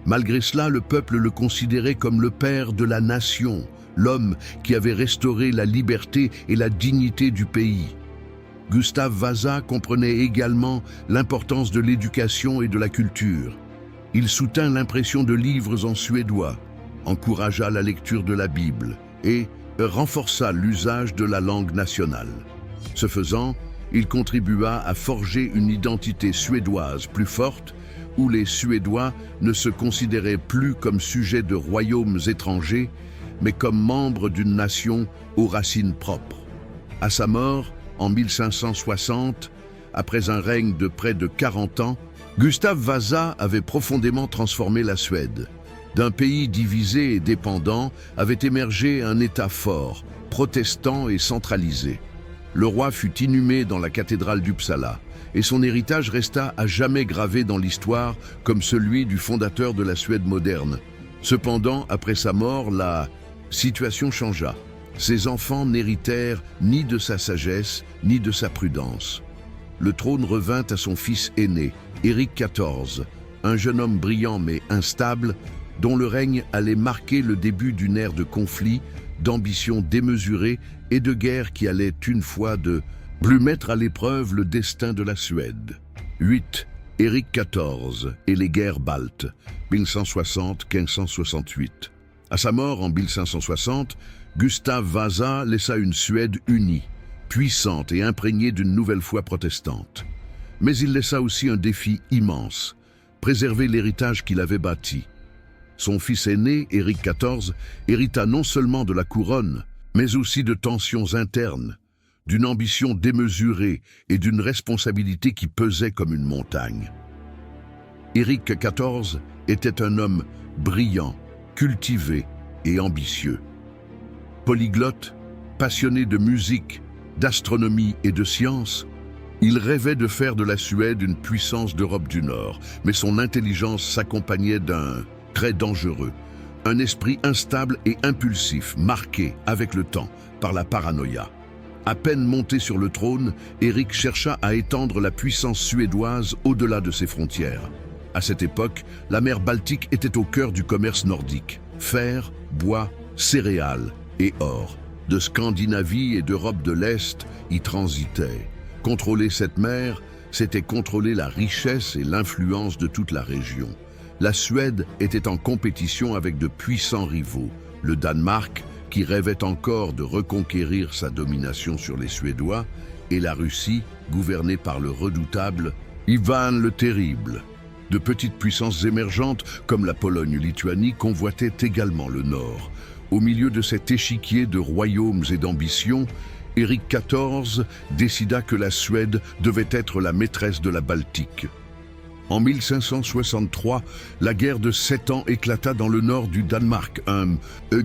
Malgré cela, le peuple le considérait comme le père de la nation, l'homme qui avait restauré la liberté et la dignité du pays. Gustav Vasa comprenait également l'importance de l'éducation et de la culture. Il soutint l'impression de livres en suédois, encouragea la lecture de la Bible et renforça l'usage de la langue nationale. Ce faisant, il contribua à forger une identité suédoise plus forte, où les Suédois ne se considéraient plus comme sujets de royaumes étrangers, mais comme membres d'une nation aux racines propres. À sa mort, en 1560, après un règne de près de 40 ans, Gustav Vasa avait profondément transformé la Suède. D'un pays divisé et dépendant avait émergé un État fort, protestant et centralisé. Le roi fut inhumé dans la cathédrale d'Uppsala, et son héritage resta à jamais gravé dans l'histoire comme celui du fondateur de la Suède moderne. Cependant, après sa mort, la situation changea. Ses enfants n'héritèrent ni de sa sagesse, ni de sa prudence. Le trône revint à son fils aîné, Éric XIV, un jeune homme brillant mais instable, dont le règne allait marquer le début d'une ère de conflits, d'ambitions démesurées et de guerres qui allaient une fois de plus mettre à l'épreuve le destin de la Suède. 8. Éric XIV et les guerres baltes, 1160-1568. À sa mort en 1560, Gustav Vasa laissa une Suède unie, puissante et imprégnée d'une nouvelle foi protestante. Mais il laissa aussi un défi immense, préserver l'héritage qu'il avait bâti. Son fils aîné, Éric XIV, hérita non seulement de la couronne, mais aussi de tensions internes, d'une ambition démesurée et d'une responsabilité qui pesait comme une montagne. Éric XIV était un homme brillant, cultivé et ambitieux. Polyglotte, passionné de musique, d'astronomie et de science, il rêvait de faire de la Suède une puissance d'Europe du Nord, mais son intelligence s'accompagnait d'un trait dangereux, un esprit instable et impulsif, marqué, avec le temps, par la paranoïa. À peine monté sur le trône, Éric chercha à étendre la puissance suédoise au-delà de ses frontières. À cette époque, la mer Baltique était au cœur du commerce nordique. Fer, bois, céréales et or, de Scandinavie et d'Europe de l'Est y transitaient. Contrôler cette mer, c'était contrôler la richesse et l'influence de toute la région. La Suède était en compétition avec de puissants rivaux. Le Danemark, qui rêvait encore de reconquérir sa domination sur les Suédois, et la Russie, gouvernée par le redoutable Ivan le Terrible. De petites puissances émergentes, comme la Pologne-Lituanie, convoitaient également le Nord. Au milieu de cet échiquier de royaumes et d'ambitions, Éric XIV décida que la Suède devait être la maîtresse de la Baltique. En 1563, la guerre de 7 ans éclata dans le nord du Danemark, un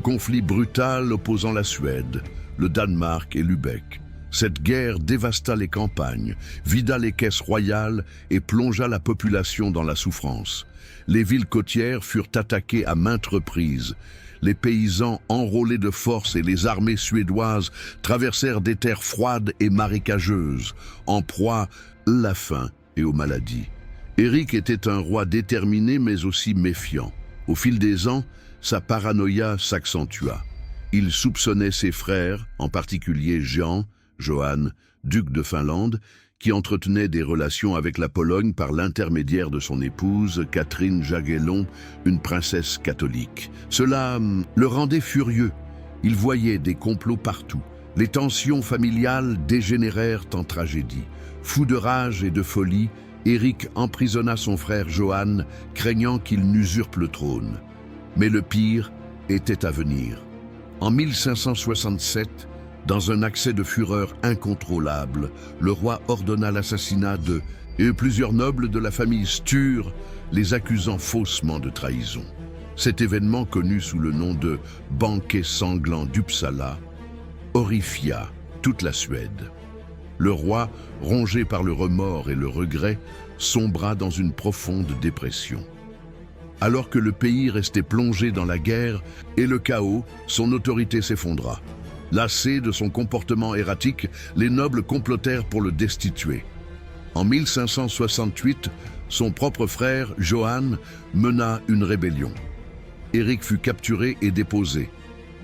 conflit brutal opposant la Suède, le Danemark et Lübeck. Cette guerre dévasta les campagnes, vida les caisses royales et plongea la population dans la souffrance. Les villes côtières furent attaquées à maintes reprises. Les paysans enrôlés de force et les armées suédoises traversèrent des terres froides et marécageuses, en proie à la faim et aux maladies. Éric était un roi déterminé mais aussi méfiant. Au fil des ans, sa paranoïa s'accentua. Il soupçonnait ses frères, en particulier Johan, duc de Finlande, qui entretenait des relations avec la Pologne par l'intermédiaire de son épouse, Catherine Jagellon, une princesse catholique. Cela le rendait furieux. Il voyait des complots partout. Les tensions familiales dégénérèrent en tragédie. Fou de rage et de folie, Éric emprisonna son frère Johan, craignant qu'il n'usurpe le trône. Mais le pire était à venir. En 1567, dans un accès de fureur incontrôlable, le roi ordonna l'assassinat de plusieurs nobles de la famille Sture, les accusant faussement de trahison. Cet événement, connu sous le nom de banquet sanglant d'Uppsala, horrifia toute la Suède. Le roi, rongé par le remords et le regret, sombra dans une profonde dépression. Alors que le pays restait plongé dans la guerre et le chaos, son autorité s'effondra. Lassés de son comportement erratique, les nobles complotèrent pour le destituer. En 1568, son propre frère, Johan, mena une rébellion. Éric fut capturé et déposé.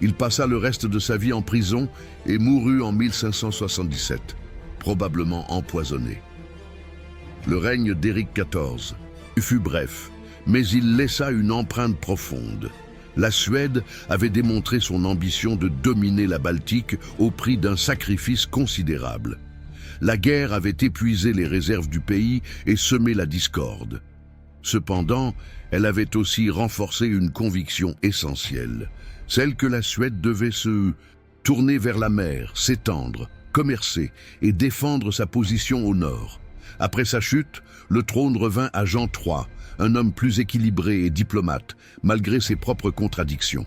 Il passa le reste de sa vie en prison et mourut en 1577, probablement empoisonné. Le règne d'Éric XIV fut bref, mais il laissa une empreinte profonde. La Suède avait démontré son ambition de dominer la Baltique au prix d'un sacrifice considérable. La guerre avait épuisé les réserves du pays et semé la discorde. Cependant, elle avait aussi renforcé une conviction essentielle, celle que la Suède devait se tourner vers la mer, s'étendre, commercer et défendre sa position au nord. Après sa chute, le trône revint à Jean III, un homme plus équilibré et diplomate, malgré ses propres contradictions.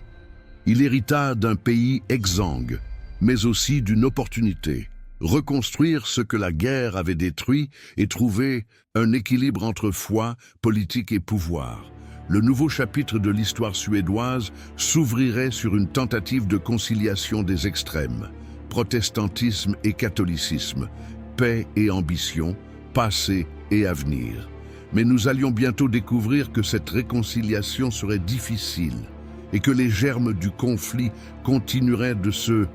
Il hérita d'un pays exsangue, mais aussi d'une opportunité: reconstruire ce que la guerre avait détruit et trouver un équilibre entre foi, politique et pouvoir. Le nouveau chapitre de l'histoire suédoise s'ouvrirait sur une tentative de conciliation des extrêmes: protestantisme et catholicisme, paix et ambition, passé et avenir. Mais nous allions bientôt découvrir que cette réconciliation serait difficile et que les germes du conflit continueraient de se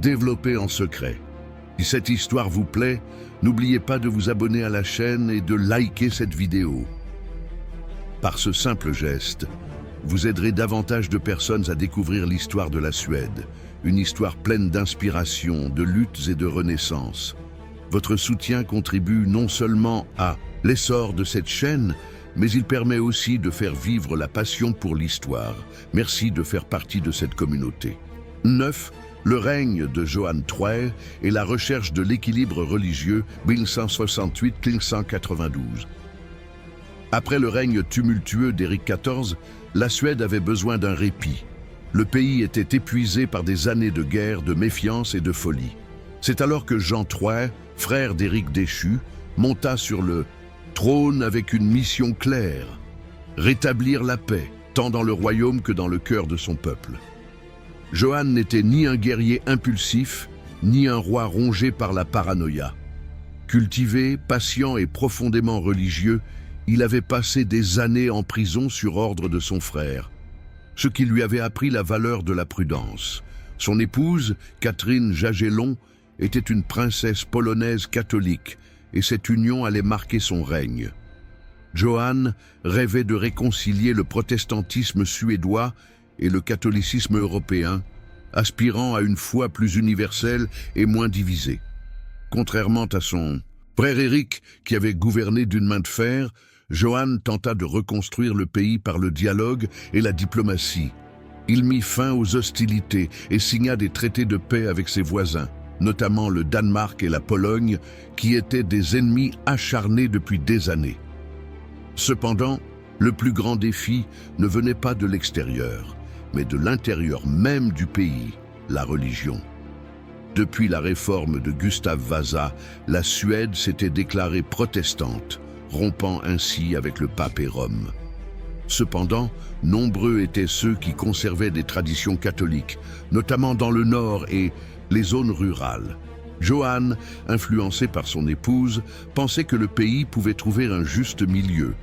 développer en secret. Si cette histoire vous plaît, n'oubliez pas de vous abonner à la chaîne et de liker cette vidéo. Par ce simple geste, vous aiderez davantage de personnes à découvrir l'histoire de la Suède, une histoire pleine d'inspiration, de luttes et de renaissance. Votre soutien contribue non seulement à l'essor de cette chaîne, mais il permet aussi de faire vivre la passion pour l'histoire. Merci de faire partie de cette communauté. 9. Le règne de Johan III et la recherche de l'équilibre religieux 1168-1592. Après le règne tumultueux d'Éric XIV, la Suède avait besoin d'un répit. Le pays était épuisé par des années de guerre, de méfiance et de folie. C'est alors que Jean III, frère d'Éric déchu, monta sur le trône avec une mission claire: rétablir la paix, tant dans le royaume que dans le cœur de son peuple. Johan n'était ni un guerrier impulsif, ni un roi rongé par la paranoïa. Cultivé, patient et profondément religieux, il avait passé des années en prison sur ordre de son frère, ce qui lui avait appris la valeur de la prudence. Son épouse, Catherine Jagellon, était une princesse polonaise catholique, et cette union allait marquer son règne. Johan rêvait de réconcilier le protestantisme suédois et le catholicisme européen, aspirant à une foi plus universelle et moins divisée. Contrairement à son frère Éric, qui avait gouverné d'une main de fer, Johan tenta de reconstruire le pays par le dialogue et la diplomatie. Il mit fin aux hostilités et signa des traités de paix avec ses voisins, notamment le Danemark et la Pologne, qui étaient des ennemis acharnés depuis des années. Cependant, le plus grand défi ne venait pas de l'extérieur, mais de l'intérieur même du pays, la religion. Depuis la réforme de Gustav Vasa, la Suède s'était déclarée protestante, rompant ainsi avec le pape et Rome. Cependant, nombreux étaient ceux qui conservaient des traditions catholiques, notamment dans le nord et les zones rurales. Johan, influencé par son épouse, pensait que le pays pouvait trouver un juste milieu,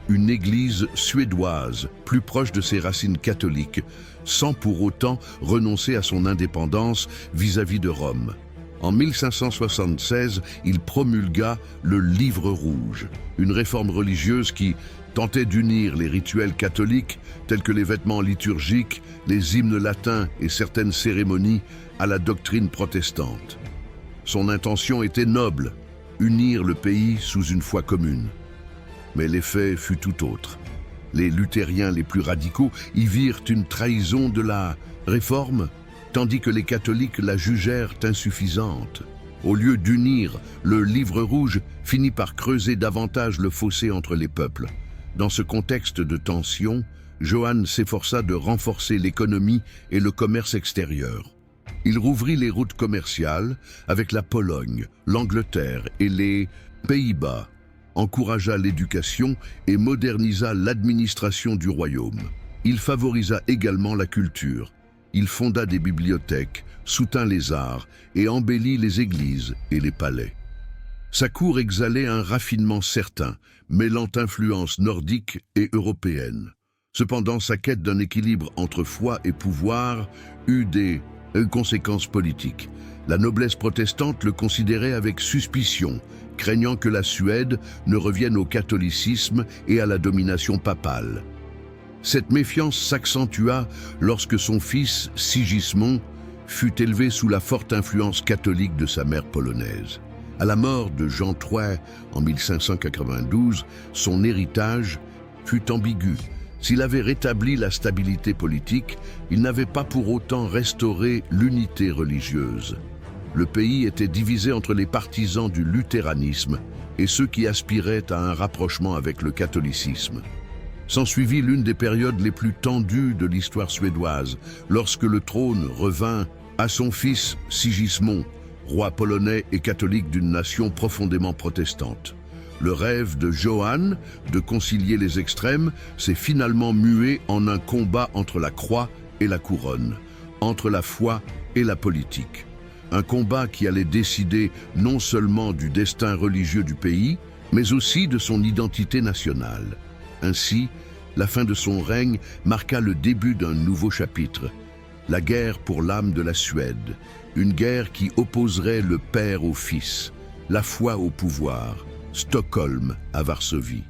une église suédoise plus proche de ses racines catholiques, sans pour autant renoncer à son indépendance vis-à-vis de Rome. En 1576, il promulgua le Livre rouge, une réforme religieuse qui tentait d'unir les rituels catholiques, tels que les vêtements liturgiques, les hymnes latins et certaines cérémonies, à la doctrine protestante. Son intention était noble: unir le pays sous une foi commune. Mais l'effet fut tout autre. Les luthériens les plus radicaux y virent une trahison de la réforme, tandis que les catholiques la jugèrent insuffisante. Au lieu d'unir, le Livre rouge finit par creuser davantage le fossé entre les peuples. Dans ce contexte de tension, Johan s'efforça de renforcer l'économie et le commerce extérieur. Il rouvrit les routes commerciales avec la Pologne, l'Angleterre et les Pays-Bas, encouragea l'éducation et modernisa l'administration du royaume. Il favorisa également la culture. Il fonda des bibliothèques, soutint les arts et embellit les églises et les palais. Sa cour exhalait un raffinement certain, mêlant influences nordiques et européennes. Cependant, sa quête d'un équilibre entre foi et pouvoir eut des conséquences politiques. La noblesse protestante le considérait avec suspicion, craignant que la Suède ne revienne au catholicisme et à la domination papale. Cette méfiance s'accentua lorsque son fils, Sigismond, fut élevé sous la forte influence catholique de sa mère polonaise. À la mort de Jean III en 1592, son héritage fut ambigu. S'il avait rétabli la stabilité politique, il n'avait pas pour autant restauré l'unité religieuse. Le pays était divisé entre les partisans du luthéranisme et ceux qui aspiraient à un rapprochement avec le catholicisme. S'ensuivit l'une des périodes les plus tendues de l'histoire suédoise, lorsque le trône revint à son fils Sigismond, roi polonais et catholique d'une nation profondément protestante. Le rêve de Johann de concilier les extrêmes s'est finalement mué en un combat entre la croix et la couronne, entre la foi et la politique. Un combat qui allait décider non seulement du destin religieux du pays, mais aussi de son identité nationale. Ainsi, la fin de son règne marqua le début d'un nouveau chapitre, la guerre pour l'âme de la Suède, une guerre qui opposerait le père au fils, la foi au pouvoir, Stockholm à Varsovie.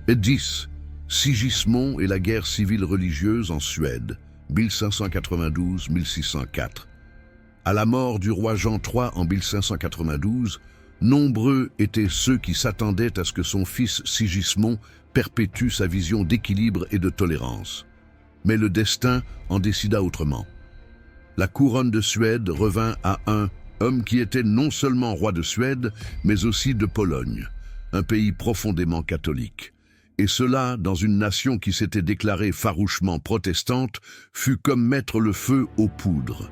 Et 10. Sigismond et la guerre civile religieuse en Suède, 1592-1604. À la mort du roi Jean III en 1592, nombreux étaient ceux qui s'attendaient à ce que son fils Sigismond perpétue sa vision d'équilibre et de tolérance. Mais le destin en décida autrement. La couronne de Suède revint à un homme qui était non seulement roi de Suède, mais aussi de Pologne, un pays profondément catholique. Et cela, dans une nation qui s'était déclarée farouchement protestante, fut comme mettre le feu aux poudres.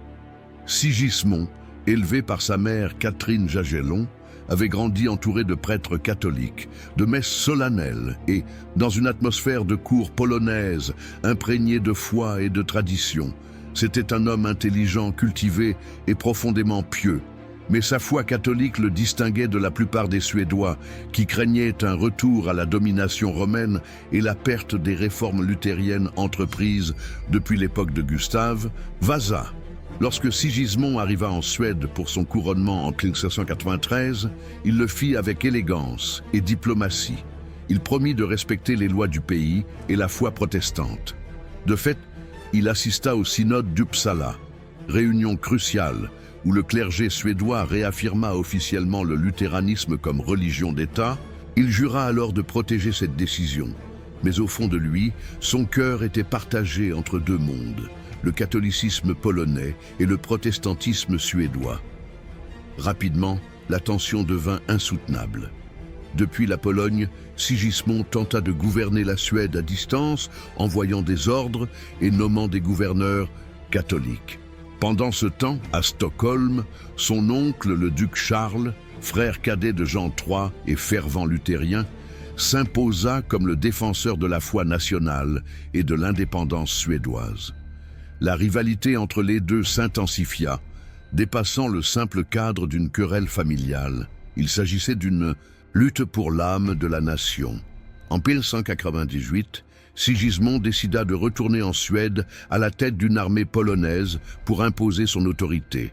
Sigismond, élevé par sa mère Catherine Jagellon, avait grandi entouré de prêtres catholiques, de messes solennelles et dans une atmosphère de cour polonaise, imprégnée de foi et de tradition. C'était un homme intelligent, cultivé et profondément pieux. Mais sa foi catholique le distinguait de la plupart des Suédois, qui craignaient un retour à la domination romaine et la perte des réformes luthériennes entreprises depuis l'époque de Gustave Vasa. Lorsque Sigismond arriva en Suède pour son couronnement en 1593, il le fit avec élégance et diplomatie. Il promit de respecter les lois du pays et la foi protestante. De fait, il assista au synode d'Uppsala, réunion cruciale où le clergé suédois réaffirma officiellement le luthéranisme comme religion d'État. Il jura alors de protéger cette décision. Mais au fond de lui, son cœur était partagé entre deux mondes, le catholicisme polonais et le protestantisme suédois. Rapidement, la tension devint insoutenable. Depuis la Pologne, Sigismond tenta de gouverner la Suède à distance, envoyant des ordres et nommant des gouverneurs catholiques. Pendant ce temps, à Stockholm, son oncle, le duc Charles, frère cadet de Jean III et fervent luthérien, s'imposa comme le défenseur de la foi nationale et de l'indépendance suédoise. La rivalité entre les deux s'intensifia, dépassant le simple cadre d'une querelle familiale. Il s'agissait d'une lutte pour l'âme de la nation. En 1198, Sigismond décida de retourner en Suède à la tête d'une armée polonaise pour imposer son autorité.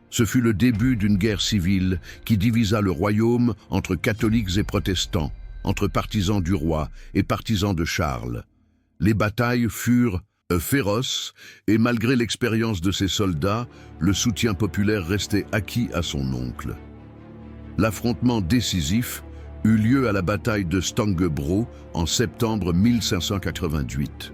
Ce fut le début d'une guerre civile qui divisa le royaume entre catholiques et protestants, entre partisans du roi et partisans de Charles. Les batailles furent féroces et malgré l'expérience de ses soldats, le soutien populaire restait acquis à son oncle. L'affrontement décisif eut lieu à la bataille de Stangebro en septembre 1588.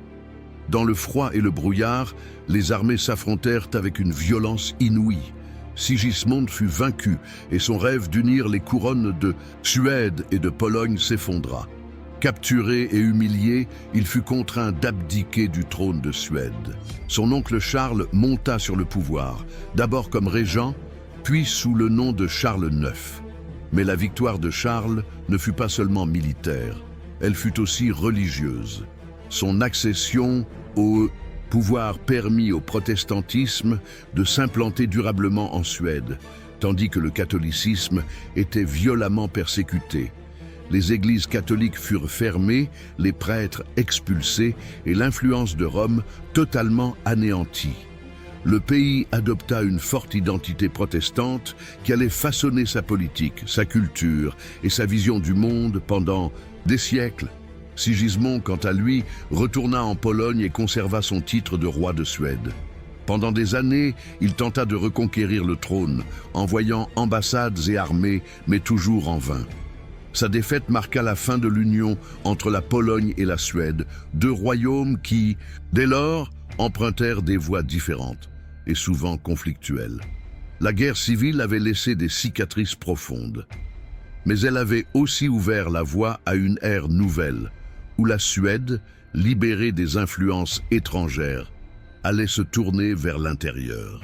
Dans le froid et le brouillard, les armées s'affrontèrent avec une violence inouïe. Sigismond fut vaincu et son rêve d'unir les couronnes de Suède et de Pologne s'effondra. Capturé et humilié, il fut contraint d'abdiquer du trône de Suède. Son oncle Charles monta sur le pouvoir, d'abord comme régent, puis sous le nom de Charles IX. Mais la victoire de Charles ne fut pas seulement militaire, elle fut aussi religieuse. Son accession au pouvoir permit au protestantisme de s'implanter durablement en Suède, tandis que le catholicisme était violemment persécuté. Les églises catholiques furent fermées, les prêtres expulsés et l'influence de Rome totalement anéantie. Le pays adopta une forte identité protestante qui allait façonner sa politique, sa culture et sa vision du monde pendant des siècles. Sigismond, quant à lui, retourna en Pologne et conserva son titre de roi de Suède. Pendant des années, il tenta de reconquérir le trône, envoyant ambassades et armées, mais toujours en vain. Sa défaite marqua la fin de l'union entre la Pologne et la Suède, deux royaumes qui, dès lors, empruntèrent des voies différentes et souvent conflictuelles. La guerre civile avait laissé des cicatrices profondes, mais elle avait aussi ouvert la voie à une ère nouvelle, où la Suède, libérée des influences étrangères, allait se tourner vers l'intérieur.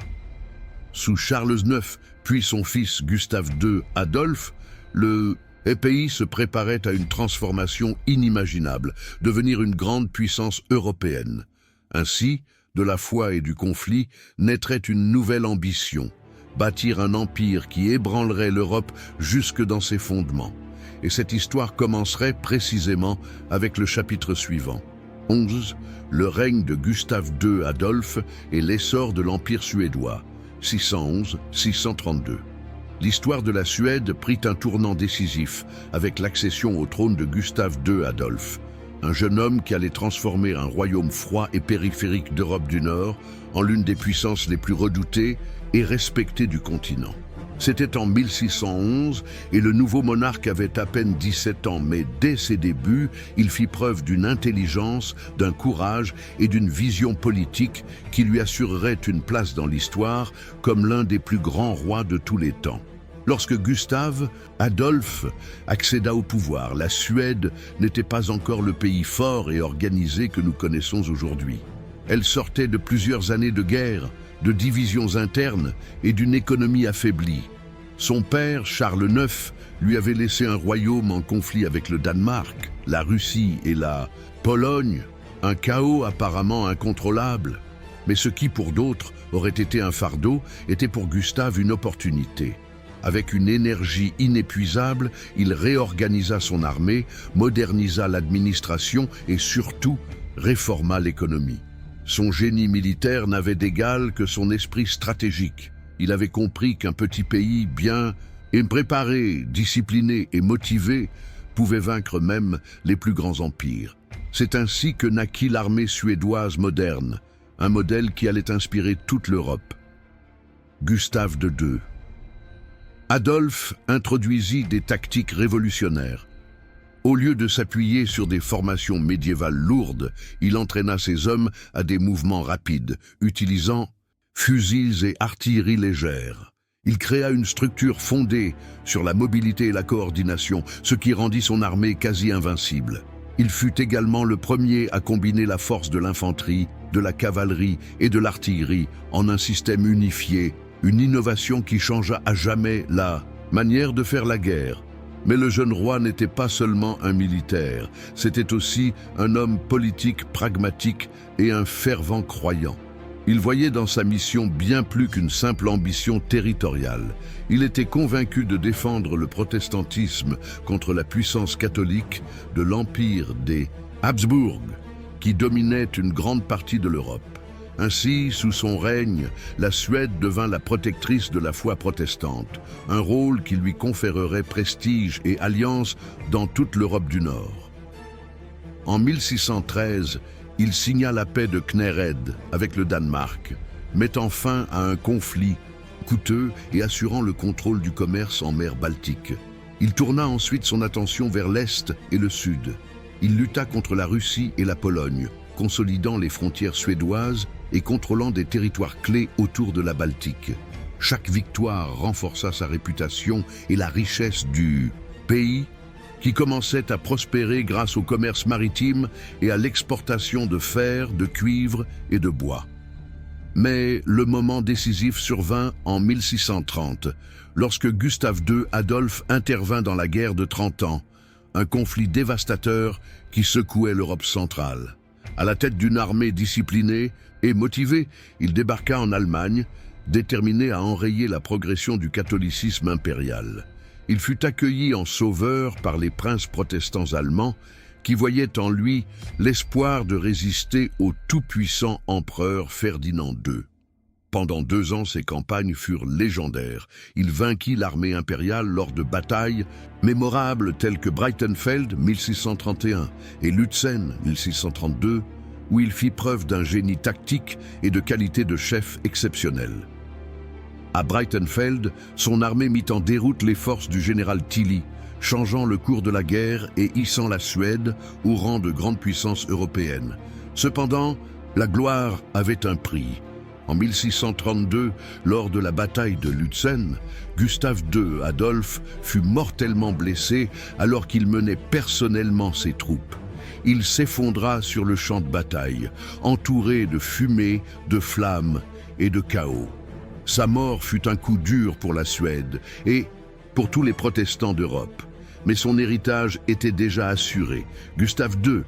Sous Charles IX, puis son fils Gustave II Adolphe, le pays se préparait à une transformation inimaginable, devenir une grande puissance européenne. Ainsi, de la foi et du conflit, naîtrait une nouvelle ambition, bâtir un empire qui ébranlerait l'Europe jusque dans ses fondements. Et cette histoire commencerait précisément avec le chapitre suivant. 11. Le règne de Gustave II Adolphe et l'essor de l'Empire suédois, 611-632. L'histoire de la Suède prit un tournant décisif avec l'accession au trône de Gustave II Adolphe, un jeune homme qui allait transformer un royaume froid et périphérique d'Europe du Nord en l'une des puissances les plus redoutées et respectées du continent. C'était en 1611 et le nouveau monarque avait à peine 17 ans, mais dès ses débuts, il fit preuve d'une intelligence, d'un courage et d'une vision politique qui lui assurerait une place dans l'histoire comme l'un des plus grands rois de tous les temps. Lorsque Gustave Adolphe accéda au pouvoir, la Suède n'était pas encore le pays fort et organisé que nous connaissons aujourd'hui. Elle sortait de plusieurs années de guerre, de divisions internes et d'une économie affaiblie. Son père, Charles IX, lui avait laissé un royaume en conflit avec le Danemark, la Russie et la Pologne, un chaos apparemment incontrôlable. Mais ce qui, pour d'autres, aurait été un fardeau, était pour Gustave une opportunité. Avec une énergie inépuisable, il réorganisa son armée, modernisa l'administration et surtout réforma l'économie. Son génie militaire n'avait d'égal que son esprit stratégique. Il avait compris qu'un petit pays bien préparé, discipliné et motivé pouvait vaincre même les plus grands empires. C'est ainsi que naquit l'armée suédoise moderne, un modèle qui allait inspirer toute l'Europe. Gustave II. Adolphe introduisit des tactiques révolutionnaires. Au lieu de s'appuyer sur des formations médiévales lourdes, il entraîna ses hommes à des mouvements rapides, utilisant fusils et artillerie légère. Il créa une structure fondée sur la mobilité et la coordination, ce qui rendit son armée quasi invincible. Il fut également le premier à combiner la force de l'infanterie, de la cavalerie et de l'artillerie en un système unifié, une innovation qui changea à jamais la manière de faire la guerre. Mais le jeune roi n'était pas seulement un militaire, c'était aussi un homme politique pragmatique et un fervent croyant. Il voyait dans sa mission bien plus qu'une simple ambition territoriale. Il était convaincu de défendre le protestantisme contre la puissance catholique de l'empire des Habsbourg, qui dominait une grande partie de l'Europe. Ainsi, sous son règne, la Suède devint la protectrice de la foi protestante, un rôle qui lui conférerait prestige et alliance dans toute l'Europe du Nord. En 1613, il signa la paix de Knäred avec le Danemark, mettant fin à un conflit coûteux et assurant le contrôle du commerce en mer Baltique. Il tourna ensuite son attention vers l'Est et le Sud. Il lutta contre la Russie et la Pologne, consolidant les frontières suédoises et contrôlant des territoires clés autour de la Baltique. Chaque victoire renforça sa réputation et la richesse du pays, qui commençait à prospérer grâce au commerce maritime et à l'exportation de fer, de cuivre et de bois. Mais le moment décisif survint en 1630, lorsque Gustave II Adolphe intervint dans la guerre de 30 ans, un conflit dévastateur qui secouait l'Europe centrale. À la tête d'une armée disciplinée et motivée, il débarqua en Allemagne, déterminé à enrayer la progression du catholicisme impérial. Il fut accueilli en sauveur par les princes protestants allemands qui voyaient en lui l'espoir de résister au tout-puissant empereur Ferdinand II. Pendant 2 ans, ses campagnes furent légendaires. Il vainquit l'armée impériale lors de batailles mémorables telles que Breitenfeld 1631 et Lutzen 1632, où il fit preuve d'un génie tactique et de qualité de chef exceptionnelle. À Breitenfeld, son armée mit en déroute les forces du général Tilly, changeant le cours de la guerre et hissant la Suède au rang de grande puissance européenne. Cependant, la gloire avait un prix. En 1632, lors de la bataille de Lutzen, Gustave II Adolphe fut mortellement blessé alors qu'il menait personnellement ses troupes. Il s'effondra sur le champ de bataille, entouré de fumée, de flammes et de chaos. Sa mort fut un coup dur pour la Suède et pour tous les protestants d'Europe. Mais son héritage était déjà assuré. Gustave II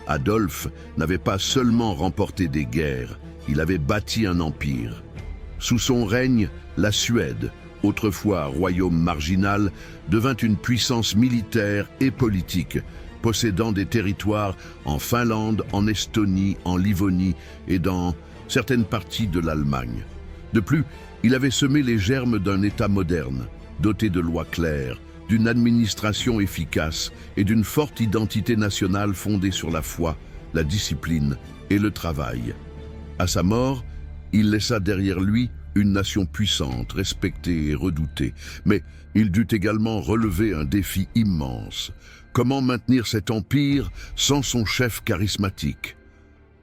Adolphe n'avait pas seulement remporté des guerres, il avait bâti un empire. Sous son règne, la Suède, autrefois royaume marginal, devint une puissance militaire et politique, possédant des territoires en Finlande, en Estonie, en Livonie et dans certaines parties de l'Allemagne. De plus, il avait semé les germes d'un État moderne, doté de lois claires, d'une administration efficace et d'une forte identité nationale fondée sur la foi, la discipline et le travail. À sa mort, il laissa derrière lui une nation puissante, respectée et redoutée. Mais il dut également relever un défi immense. Comment maintenir cet empire sans son chef charismatique?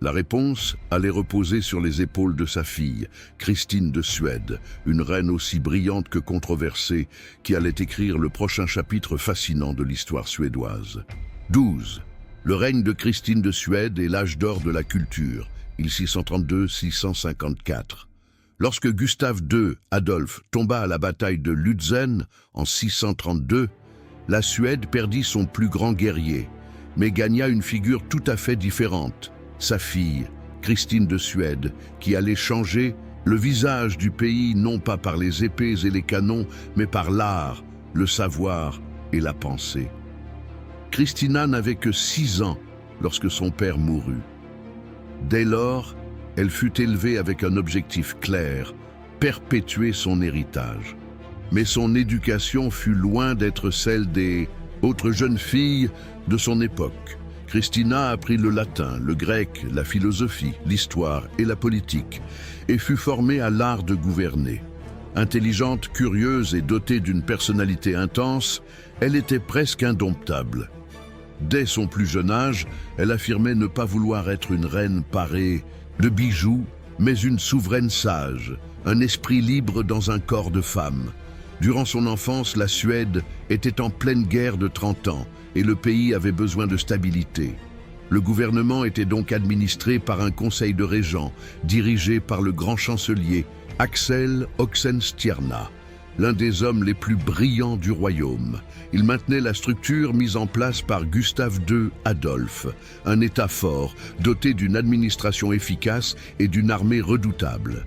La réponse allait reposer sur les épaules de sa fille, Christine de Suède, une reine aussi brillante que controversée, qui allait écrire le prochain chapitre fascinant de l'histoire suédoise. 12. Le règne de Christine de Suède est l'âge d'or de la culture, 1632-654. Lorsque Gustave II Adolphe tomba à la bataille de Lutzen en 632, la Suède perdit son plus grand guerrier, mais gagna une figure tout à fait différente, sa fille, Christine de Suède, qui allait changer le visage du pays non pas par les épées et les canons, mais par l'art, le savoir et la pensée. Christina n'avait que 6 ans lorsque son père mourut. Dès lors, elle fut élevée avec un objectif clair, perpétuer son héritage. Mais son éducation fut loin d'être celle des autres jeunes filles de son époque. Christina apprit le latin, le grec, la philosophie, l'histoire et la politique, et fut formée à l'art de gouverner. Intelligente, curieuse et dotée d'une personnalité intense, elle était presque indomptable. Dès son plus jeune âge, elle affirmait ne pas vouloir être une reine parée de bijoux, mais une souveraine sage, un esprit libre dans un corps de femme. Durant son enfance, la Suède était en pleine guerre de 30 ans et le pays avait besoin de stabilité. Le gouvernement était donc administré par un conseil de régents, dirigé par le grand chancelier Axel Oxenstierna, l'un des hommes les plus brillants du royaume. Il maintenait la structure mise en place par Gustave II Adolphe, un État fort, doté d'une administration efficace et d'une armée redoutable.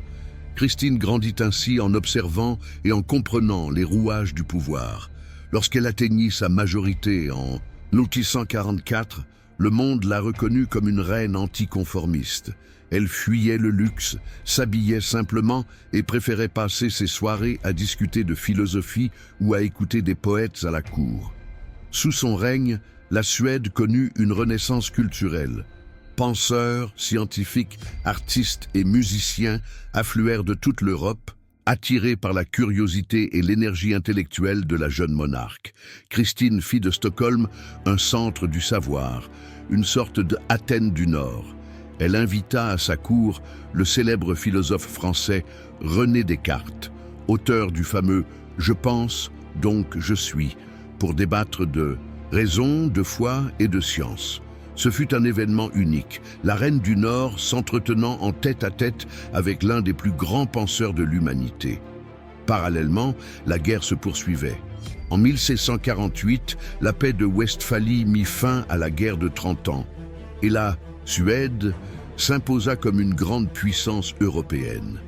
Christine grandit ainsi en observant et en comprenant les rouages du pouvoir. Lorsqu'elle atteignit sa majorité en 1644, le monde l'a reconnue comme une reine anticonformiste. Elle fuyait le luxe, s'habillait simplement et préférait passer ses soirées à discuter de philosophie ou à écouter des poètes à la cour. Sous son règne, la Suède connut une renaissance culturelle. Penseurs, scientifiques, artistes et musiciens affluèrent de toute l'Europe, attirés par la curiosité et l'énergie intellectuelle de la jeune monarque. Christine fit de Stockholm un centre du savoir, une sorte d'Athènes du Nord. Elle invita à sa cour le célèbre philosophe français René Descartes, auteur du fameux « Je pense, donc je suis », pour débattre de raison, de foi et de science. Ce fut un événement unique, la reine du Nord s'entretenant en tête-à-tête avec l'un des plus grands penseurs de l'humanité. Parallèlement, la guerre se poursuivait. En 1648, la paix de Westphalie mit fin à la guerre de 30 ans, et la Suède s'imposa comme une grande puissance européenne.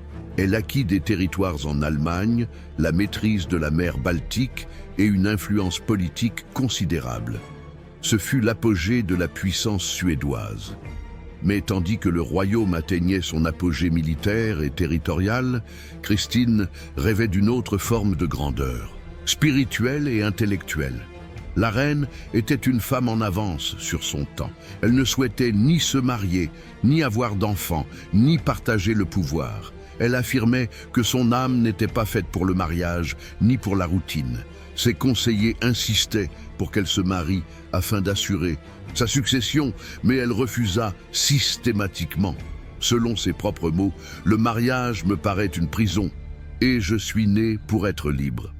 Elle acquit des territoires en Allemagne, la maîtrise de la mer Baltique et une influence politique considérable. Ce fut l'apogée de la puissance suédoise. Mais tandis que le royaume atteignait son apogée militaire et territorial, Christine rêvait d'une autre forme de grandeur, spirituelle et intellectuelle. La reine était une femme en avance sur son temps. Elle ne souhaitait ni se marier, ni avoir d'enfants, ni partager le pouvoir. Elle affirmait que son âme n'était pas faite pour le mariage, ni pour la routine. Ses conseillers insistaient pour qu'elle se marie afin d'assurer sa succession, mais elle refusa systématiquement. Selon ses propres mots, « Le mariage me paraît une prison, et je suis née pour être libre ».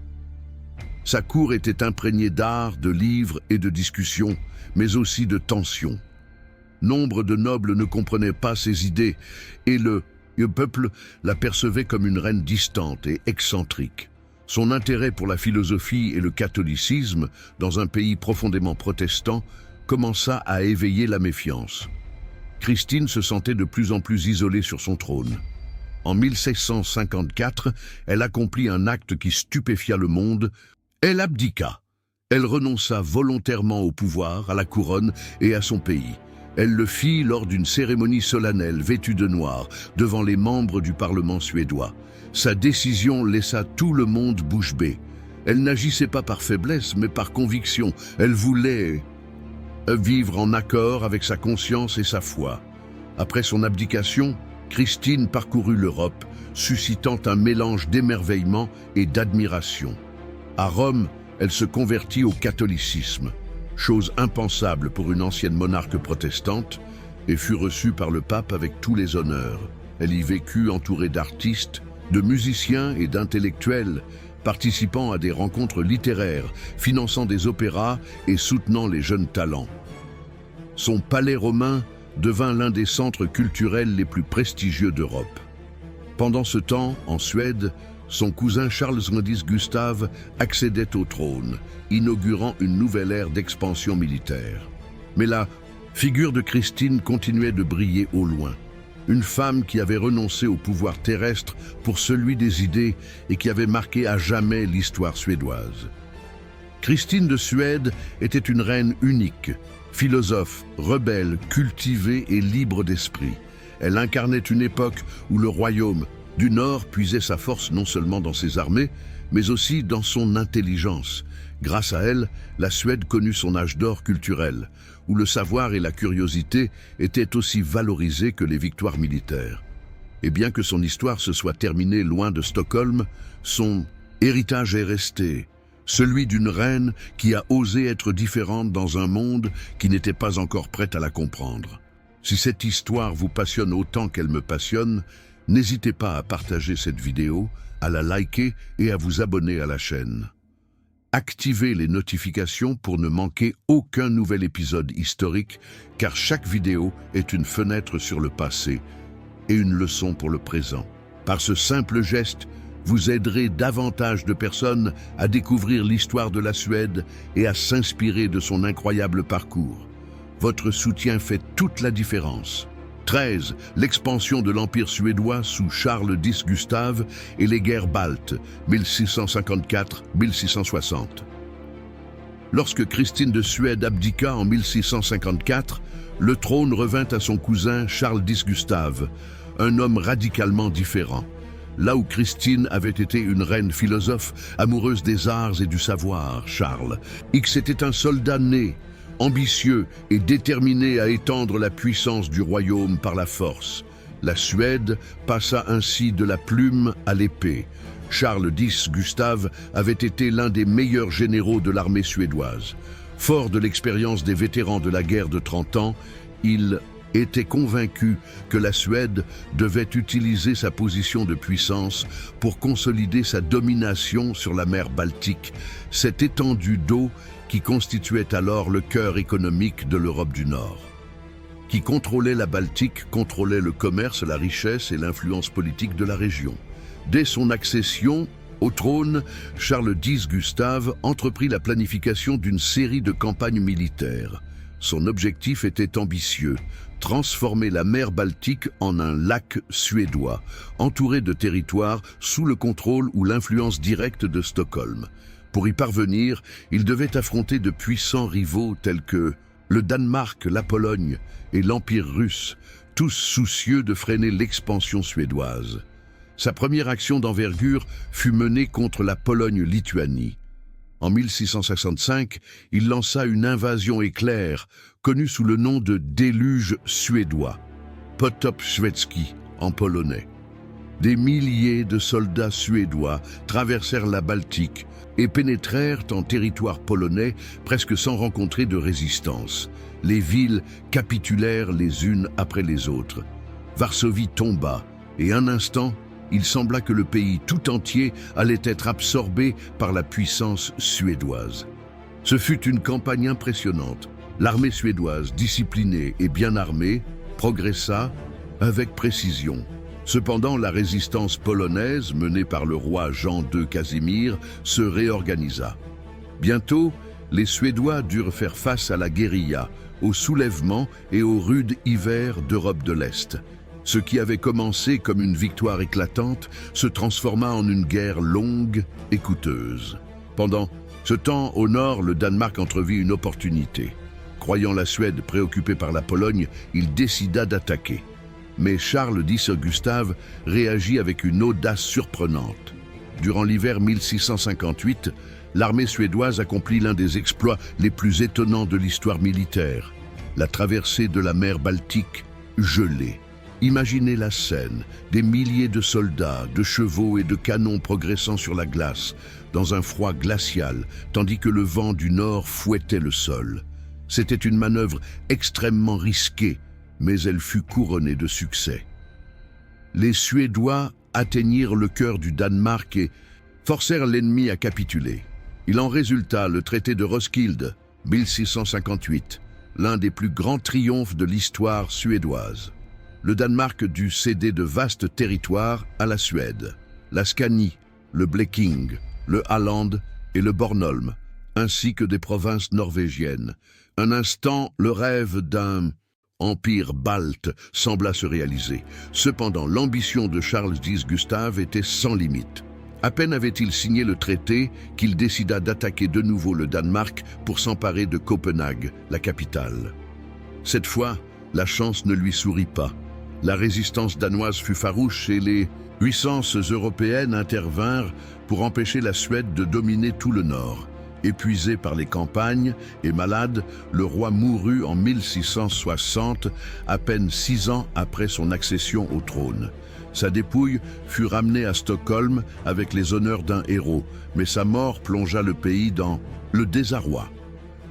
Sa cour était imprégnée d'art, de livres et de discussions, mais aussi de tensions. Nombre de nobles ne comprenaient pas ses idées, et le peuple la percevait comme une reine distante et excentrique. Son intérêt pour la philosophie et le catholicisme, dans un pays profondément protestant, commença à éveiller la méfiance. Christine se sentait de plus en plus isolée sur son trône. En 1654, elle accomplit un acte qui stupéfia le monde. Elle abdiqua. Elle renonça volontairement au pouvoir, à la couronne et à son pays. Elle le fit lors d'une cérémonie solennelle vêtue de noir devant les membres du Parlement suédois. Sa décision laissa tout le monde bouche bée. Elle n'agissait pas par faiblesse, mais par conviction. Elle voulait vivre en accord avec sa conscience et sa foi. Après son abdication, Christine parcourut l'Europe, suscitant un mélange d'émerveillement et d'admiration. À Rome, elle se convertit au catholicisme, chose impensable pour une ancienne monarque protestante, et fut reçue par le pape avec tous les honneurs. Elle y vécut entourée d'artistes, de musiciens et d'intellectuels, participant à des rencontres littéraires, finançant des opéras et soutenant les jeunes talents. Son palais romain devint l'un des centres culturels les plus prestigieux d'Europe. Pendant ce temps, en Suède, son cousin Charles X Gustave accédait au trône, inaugurant une nouvelle ère d'expansion militaire. Mais la figure de Christine continuait de briller au loin. Une femme qui avait renoncé au pouvoir terrestre pour celui des idées et qui avait marqué à jamais l'histoire suédoise. Christine de Suède était une reine unique, philosophe, rebelle, cultivée et libre d'esprit. Elle incarnait une époque où le royaume du Nord puisait sa force non seulement dans ses armées, mais aussi dans son intelligence. Grâce à elle, la Suède connut son âge d'or culturel, où le savoir et la curiosité étaient aussi valorisés que les victoires militaires. Et bien que son histoire se soit terminée loin de Stockholm, son héritage est resté, celui d'une reine qui a osé être différente dans un monde qui n'était pas encore prêt à la comprendre. Si cette histoire vous passionne autant qu'elle me passionne, n'hésitez pas à partager cette vidéo, à la liker et à vous abonner à la chaîne. Activez les notifications pour ne manquer aucun nouvel épisode historique, car chaque vidéo est une fenêtre sur le passé et une leçon pour le présent. Par ce simple geste, vous aiderez davantage de personnes à découvrir l'histoire de la Suède et à s'inspirer de son incroyable parcours. Votre soutien fait toute la différence. 13. L'expansion de l'Empire suédois sous Charles X Gustave et les guerres baltes, 1654-1660. Lorsque Christine de Suède abdiqua en 1654, le trône revint à son cousin Charles X Gustave, un homme radicalement différent. Là où Christine avait été une reine philosophe, amoureuse des arts et du savoir, Charles X était un soldat né, ambitieux et déterminé à étendre la puissance du royaume par la force. La Suède passa ainsi de la plume à l'épée. Charles X Gustave avait été l'un des meilleurs généraux de l'armée suédoise. Fort de l'expérience des vétérans de la guerre de 30 ans, il était convaincu que la Suède devait utiliser sa position de puissance pour consolider sa domination sur la mer Baltique, cette étendue d'eau qui constituait alors le cœur économique de l'Europe du Nord. Qui contrôlait la Baltique contrôlait le commerce, la richesse et l'influence politique de la région. Dès son accession au trône, Charles X Gustave entreprit la planification d'une série de campagnes militaires. Son objectif était ambitieux, transformer la mer Baltique en un lac suédois, entouré de territoires sous le contrôle ou l'influence directe de Stockholm. Pour y parvenir, il devait affronter de puissants rivaux tels que le Danemark, la Pologne et l'Empire russe, tous soucieux de freiner l'expansion suédoise. Sa première action d'envergure fut menée contre la Pologne-Lituanie. En 1665, il lança une invasion éclair, connue sous le nom de déluge suédois, Potop Szwedzki en polonais. Des milliers de soldats suédois traversèrent la Baltique et pénétrèrent en territoire polonais presque sans rencontrer de résistance. Les villes capitulèrent les unes après les autres. Varsovie tomba et un instant, il sembla que le pays tout entier allait être absorbé par la puissance suédoise. Ce fut une campagne impressionnante. L'armée suédoise, disciplinée et bien armée, progressa avec précision. Cependant, la résistance polonaise, menée par le roi Jean II Casimir, se réorganisa. Bientôt, les Suédois durent faire face à la guérilla, au soulèvement et au rude hiver d'Europe de l'Est. Ce qui avait commencé comme une victoire éclatante se transforma en une guerre longue et coûteuse. Pendant ce temps, au nord, le Danemark entrevit une opportunité. Croyant la Suède préoccupée par la Pologne, il décida d'attaquer. Mais Charles X Gustave réagit avec une audace surprenante. Durant l'hiver 1658, l'armée suédoise accomplit l'un des exploits les plus étonnants de l'histoire militaire, la traversée de la mer Baltique gelée. Imaginez la scène, des milliers de soldats, de chevaux et de canons progressant sur la glace, dans un froid glacial, tandis que le vent du nord fouettait le sol. C'était une manœuvre extrêmement risquée, mais elle fut couronnée de succès. Les Suédois atteignirent le cœur du Danemark et forcèrent l'ennemi à capituler. Il en résulta le traité de Roskilde, 1658, l'un des plus grands triomphes de l'histoire suédoise. Le Danemark dut céder de vastes territoires à la Suède, la Scanie, le Blekinge, le Halland et le Bornholm, ainsi que des provinces norvégiennes. Un instant, le rêve d'un empire balte sembla se réaliser. Cependant, l'ambition de Charles X Gustave était sans limite. À peine avait-il signé le traité qu'il décida d'attaquer de nouveau le Danemark pour s'emparer de Copenhague, la capitale. Cette fois, la chance ne lui sourit pas. La résistance danoise fut farouche et les puissances européennes intervinrent pour empêcher la Suède de dominer tout le nord. Épuisé par les campagnes et malade, le roi mourut en 1660, à peine 6 ans après son accession au trône. Sa dépouille fut ramenée à Stockholm avec les honneurs d'un héros, mais sa mort plongea le pays dans le désarroi.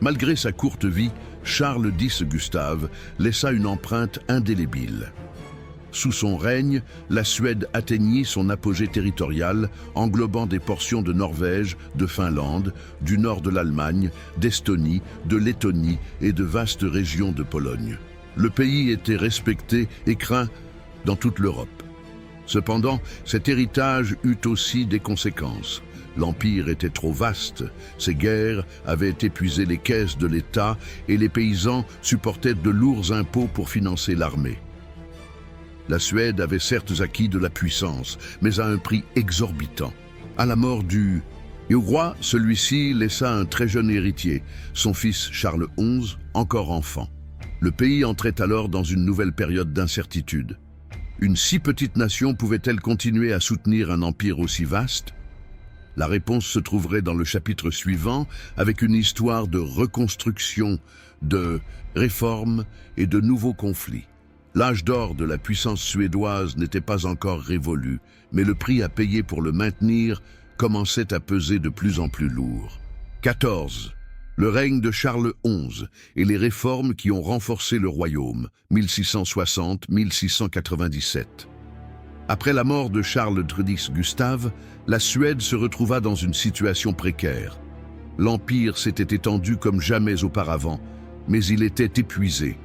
Malgré sa courte vie, Charles X Gustave laissa une empreinte indélébile. Sous son règne, la Suède atteignit son apogée territorial, englobant des portions de Norvège, de Finlande, du nord de l'Allemagne, d'Estonie, de Lettonie et de vastes régions de Pologne. Le pays était respecté et craint dans toute l'Europe. Cependant, cet héritage eut aussi des conséquences. L'Empire était trop vaste, ses guerres avaient épuisé les caisses de l'État et les paysans supportaient de lourds impôts pour financer l'armée. La Suède avait certes acquis de la puissance, mais à un prix exorbitant. À la mort du roi, celui-ci laissa un très jeune héritier, son fils Charles XI, encore enfant. Le pays entrait alors dans une nouvelle période d'incertitude. Une si petite nation pouvait-elle continuer à soutenir un empire aussi vaste ? La réponse se trouverait dans le chapitre suivant, avec une histoire de reconstruction, de réformes et de nouveaux conflits. L'âge d'or de la puissance suédoise n'était pas encore révolu, mais le prix à payer pour le maintenir commençait à peser de plus en plus lourd. 14. Le règne de Charles XI et les réformes qui ont renforcé le royaume, 1660-1697. Après la mort de Charles X Gustave, la Suède se retrouva dans une situation précaire. L'empire s'était étendu comme jamais auparavant, mais il était épuisé.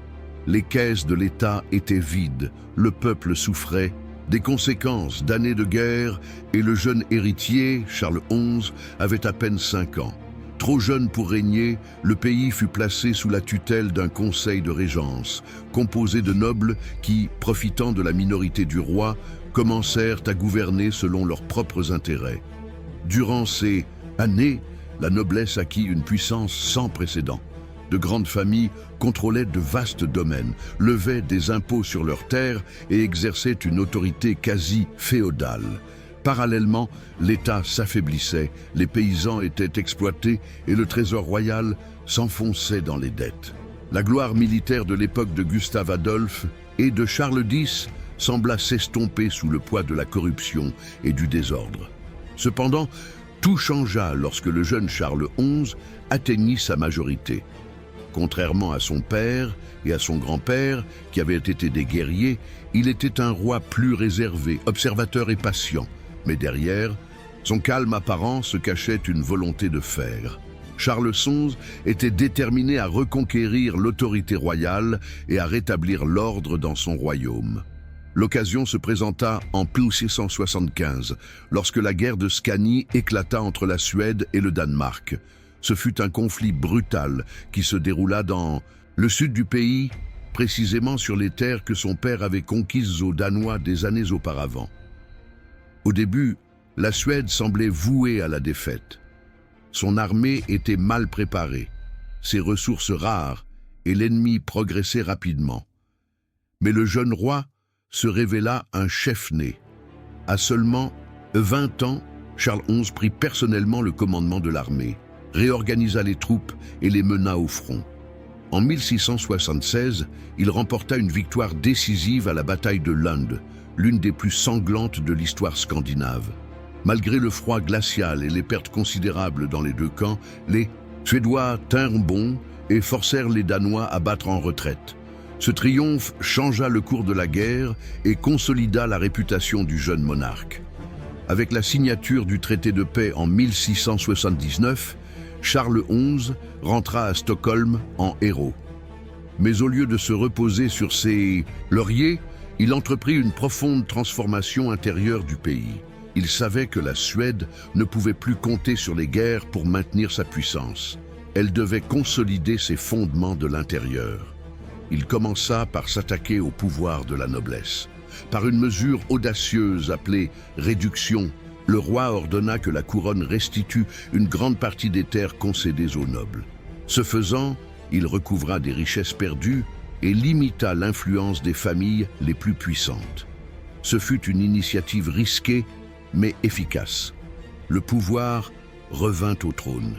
Les caisses de l'État étaient vides, le peuple souffrait des conséquences d'années de guerre et le jeune héritier, Charles XI, avait à peine 5 ans. Trop jeune pour régner, le pays fut placé sous la tutelle d'un conseil de régence, composé de nobles qui, profitant de la minorité du roi, commencèrent à gouverner selon leurs propres intérêts. Durant ces années, la noblesse acquit une puissance sans précédent. De grandes familles contrôlaient de vastes domaines, levaient des impôts sur leurs terres et exerçaient une autorité quasi féodale. Parallèlement, l'État s'affaiblissait, les paysans étaient exploités et le trésor royal s'enfonçait dans les dettes. La gloire militaire de l'époque de Gustave Adolphe et de Charles X sembla s'estomper sous le poids de la corruption et du désordre. Cependant, tout changea lorsque le jeune Charles XI atteignit sa majorité. Contrairement à son père et à son grand-père, qui avaient été des guerriers, il était un roi plus réservé, observateur et patient. Mais derrière, son calme apparent se cachait une volonté de fer. Charles XI était déterminé à reconquérir l'autorité royale et à rétablir l'ordre dans son royaume. L'occasion se présenta en 1675, lorsque la guerre de Scanie éclata entre la Suède et le Danemark. Ce fut un conflit brutal qui se déroula dans le sud du pays, précisément sur les terres que son père avait conquises aux Danois des années auparavant. Au début, la Suède semblait vouée à la défaite. Son armée était mal préparée, ses ressources rares et l'ennemi progressait rapidement. Mais le jeune roi se révéla un chef né. À seulement 20 ans, Charles XI prit personnellement le commandement de l'armée, réorganisa les troupes et les mena au front. En 1676, il remporta une victoire décisive à la bataille de Lund, l'une des plus sanglantes de l'histoire scandinave. Malgré le froid glacial et les pertes considérables dans les deux camps, les Suédois tinrent bon et forcèrent les Danois à battre en retraite. Ce triomphe changea le cours de la guerre et consolida la réputation du jeune monarque. Avec la signature du traité de paix en 1679, Charles XI rentra à Stockholm en héros. Mais au lieu de se reposer sur ses lauriers, il entreprit une profonde transformation intérieure du pays. Il savait que la Suède ne pouvait plus compter sur les guerres pour maintenir sa puissance. Elle devait consolider ses fondements de l'intérieur. Il commença par s'attaquer au pouvoir de la noblesse. Par une mesure audacieuse appelée « réduction », le roi ordonna que la couronne restitue une grande partie des terres concédées aux nobles. Ce faisant, il recouvra des richesses perdues et limita l'influence des familles les plus puissantes. Ce fut une initiative risquée, mais efficace. Le pouvoir revint au trône.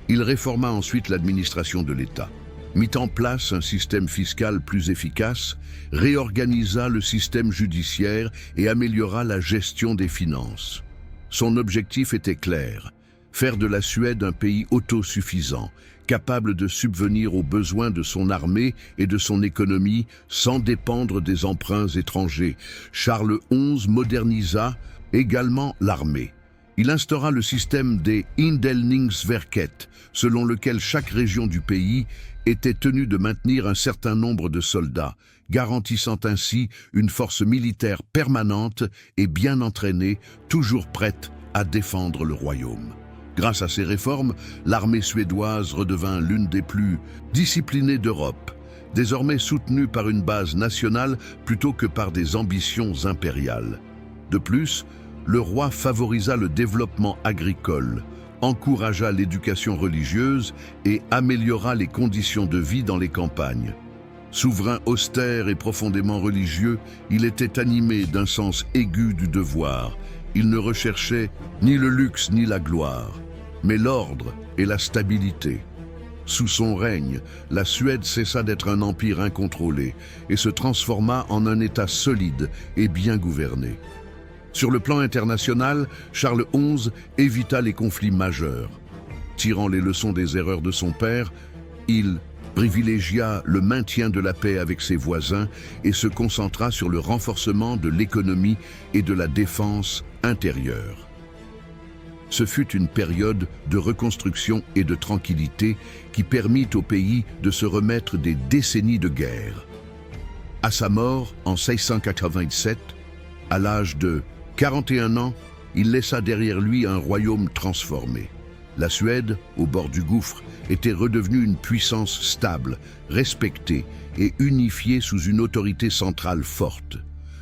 Il réforma ensuite l'administration de l'État, mit en place un système fiscal plus efficace, réorganisa le système judiciaire et améliora la gestion des finances. Son objectif était clair, faire de la Suède un pays autosuffisant, capable de subvenir aux besoins de son armée et de son économie sans dépendre des emprunts étrangers. Charles XI modernisa également l'armée. Il instaura le système des Indelningsverket, selon lequel chaque région du pays était tenue de maintenir un certain nombre de soldats, garantissant ainsi une force militaire permanente et bien entraînée, toujours prête à défendre le royaume. Grâce à ces réformes, l'armée suédoise redevint l'une des plus disciplinées d'Europe, désormais soutenue par une base nationale plutôt que par des ambitions impériales. De plus, le roi favorisa le développement agricole, encouragea l'éducation religieuse et améliora les conditions de vie dans les campagnes. Souverain austère et profondément religieux, il était animé d'un sens aigu du devoir. Il ne recherchait ni le luxe ni la gloire, mais l'ordre et la stabilité. Sous son règne, la Suède cessa d'être un empire incontrôlé et se transforma en un État solide et bien gouverné. Sur le plan international, Charles XI évita les conflits majeurs. Tirant les leçons des erreurs de son père, il privilégia le maintien de la paix avec ses voisins et se concentra sur le renforcement de l'économie et de la défense intérieure. Ce fut une période de reconstruction et de tranquillité qui permit au pays de se remettre des décennies de guerre. À sa mort, en 1687, à l'âge de 41 ans, il laissa derrière lui un royaume transformé. La Suède, au bord du gouffre, était redevenue une puissance stable, respectée et unifiée sous une autorité centrale forte.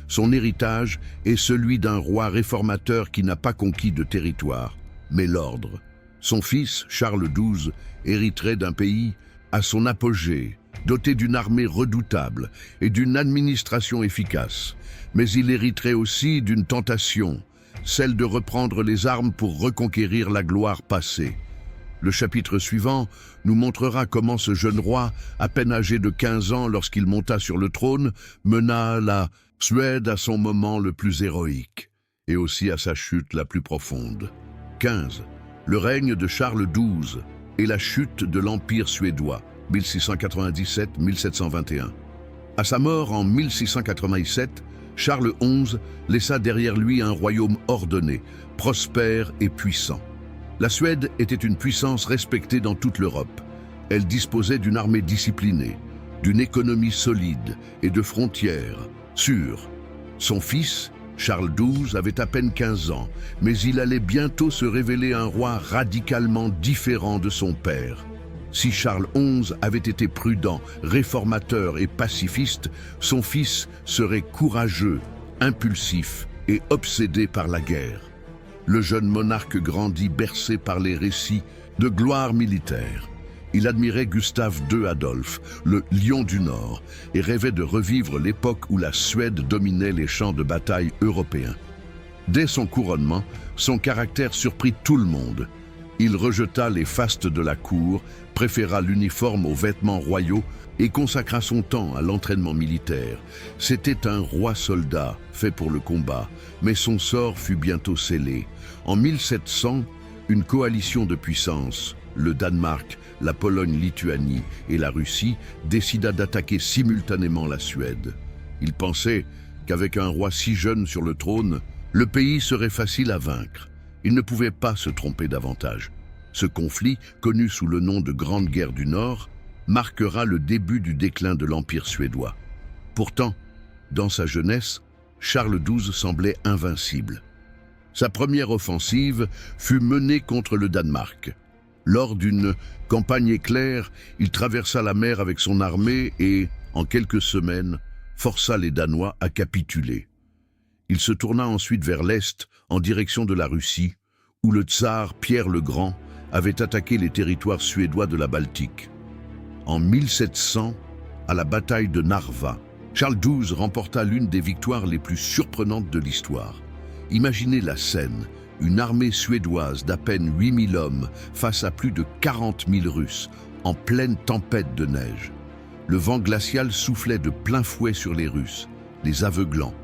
Son héritage est celui d'un roi réformateur qui n'a pas conquis de territoire, mais l'ordre. Son fils, Charles XII, hériterait d'un pays à son apogée, doté d'une armée redoutable et d'une administration efficace. Mais il hériterait aussi d'une tentation, celle de reprendre les armes pour reconquérir la gloire passée. Le chapitre suivant nous montrera comment ce jeune roi, à peine âgé de 15 ans lorsqu'il monta sur le trône, mena la Suède à son moment le plus héroïque, et aussi à sa chute la plus profonde. 15. Le règne de Charles XII et la chute de l'Empire suédois, 1697-1721. À sa mort en 1687, Charles XI laissa derrière lui un royaume ordonné, prospère et puissant. La Suède était une puissance respectée dans toute l'Europe. Elle disposait d'une armée disciplinée, d'une économie solide et de frontières sûres. Son fils, Charles XII, avait à peine 15 ans, mais il allait bientôt se révéler un roi radicalement différent de son père. Si Charles XI avait été prudent, réformateur et pacifiste, son fils serait courageux, impulsif et obsédé par la guerre. Le jeune monarque grandit bercé par les récits de gloire militaire. Il admirait Gustave II Adolphe, le lion du Nord, et rêvait de revivre l'époque où la Suède dominait les champs de bataille européens. Dès son couronnement, son caractère surprit tout le monde. Il rejeta les fastes de la cour, préféra l'uniforme aux vêtements royaux et consacra son temps à l'entraînement militaire. C'était un roi soldat, fait pour le combat, mais son sort fut bientôt scellé. En 1700, une coalition de puissances, le Danemark, la Pologne-Lituanie et la Russie, décida d'attaquer simultanément la Suède. Il pensait qu'avec un roi si jeune sur le trône, le pays serait facile à vaincre. Il ne pouvait pas se tromper davantage. Ce conflit, connu sous le nom de Grande Guerre du Nord, marquera le début du déclin de l'Empire suédois. Pourtant, dans sa jeunesse, Charles XII semblait invincible. Sa première offensive fut menée contre le Danemark. Lors d'une campagne éclair, il traversa la mer avec son armée et, en quelques semaines, força les Danois à capituler. Il se tourna ensuite vers l'Est, en direction de la Russie, où le tsar Pierre le Grand avait attaqué les territoires suédois de la Baltique. En 1700, à la bataille de Narva, Charles XII remporta l'une des victoires les plus surprenantes de l'histoire. Imaginez la scène, une armée suédoise d'à peine 8000 hommes face à plus de 40 000 Russes, en pleine tempête de neige. Le vent glacial soufflait de plein fouet sur les Russes, les aveuglant,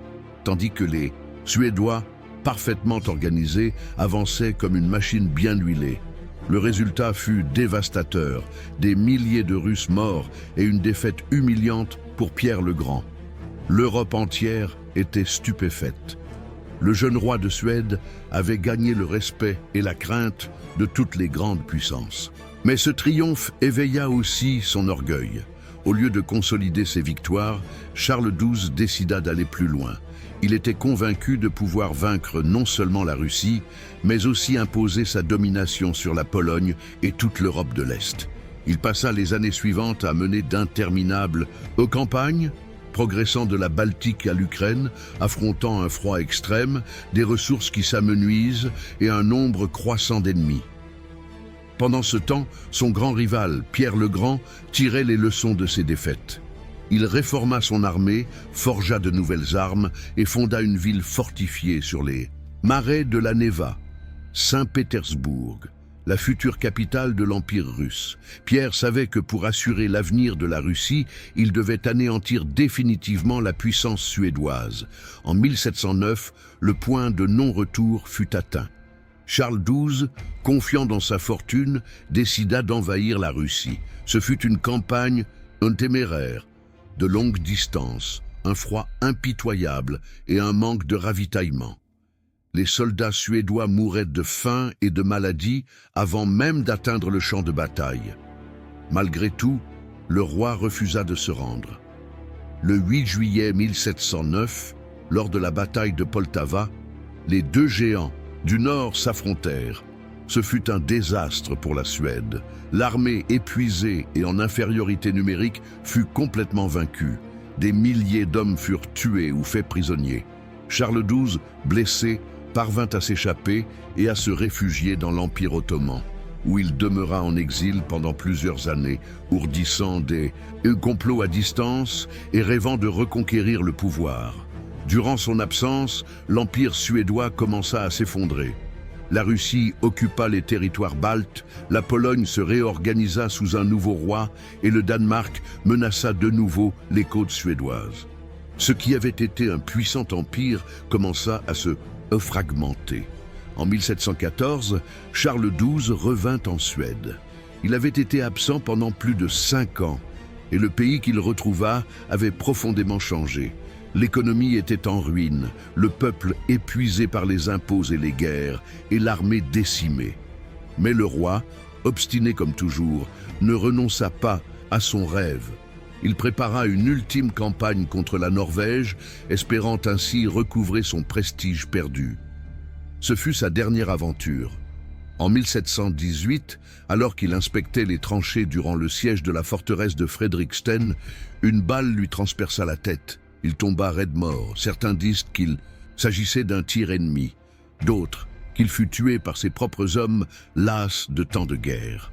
tandis que les Suédois, parfaitement organisés, avançaient comme une machine bien huilée. Le résultat fut dévastateur, des milliers de Russes morts et une défaite humiliante pour Pierre le Grand. L'Europe entière était stupéfaite. Le jeune roi de Suède avait gagné le respect et la crainte de toutes les grandes puissances. Mais ce triomphe éveilla aussi son orgueil. Au lieu de consolider ses victoires, Charles XII décida d'aller plus loin. Il était convaincu de pouvoir vaincre non seulement la Russie, mais aussi imposer sa domination sur la Pologne et toute l'Europe de l'Est. Il passa les années suivantes à mener d'interminables campagnes, progressant de la Baltique à l'Ukraine, affrontant un froid extrême, des ressources qui s'amenuisent et un nombre croissant d'ennemis. Pendant ce temps, son grand rival, Pierre le Grand, tirait les leçons de ses défaites. Il réforma son armée, forgea de nouvelles armes et fonda une ville fortifiée sur les marais de la Neva, Saint-Pétersbourg, la future capitale de l'Empire russe. Pierre savait que pour assurer l'avenir de la Russie, il devait anéantir définitivement la puissance suédoise. En 1709, le point de non-retour fut atteint. Charles XII, confiant dans sa fortune, décida d'envahir la Russie. Ce fut une campagne téméraire, de longue distance, un froid impitoyable et un manque de ravitaillement. Les soldats suédois mouraient de faim et de maladie avant même d'atteindre le champ de bataille. Malgré tout, le roi refusa de se rendre. Le 8 juillet 1709, lors de la bataille de Poltava, les deux géants du Nord s'affrontèrent. Ce fut un désastre pour la Suède. L'armée, épuisée et en infériorité numérique, fut complètement vaincue. Des milliers d'hommes furent tués ou faits prisonniers. Charles XII, blessé, parvint à s'échapper et à se réfugier dans l'Empire ottoman, où il demeura en exil pendant plusieurs années, ourdissant des complots à distance et rêvant de reconquérir le pouvoir. Durant son absence, l'Empire suédois commença à s'effondrer. La Russie occupa les territoires baltes, la Pologne se réorganisa sous un nouveau roi et le Danemark menaça de nouveau les côtes suédoises. Ce qui avait été un puissant empire commença à se fragmenter. En 1714, Charles XII revint en Suède. Il avait été absent pendant plus de 5 ans et le pays qu'il retrouva avait profondément changé. L'économie était en ruine, le peuple épuisé par les impôts et les guerres, et l'armée décimée. Mais le roi, obstiné comme toujours, ne renonça pas à son rêve. Il prépara une ultime campagne contre la Norvège, espérant ainsi recouvrer son prestige perdu. Ce fut sa dernière aventure. En 1718, alors qu'il inspectait les tranchées durant le siège de la forteresse de Fredriksten, une balle lui transperça la tête. Il tomba raide mort. Certains disent qu'il s'agissait d'un tir ennemi, d'autres qu'il fut tué par ses propres hommes, las de tant de guerre.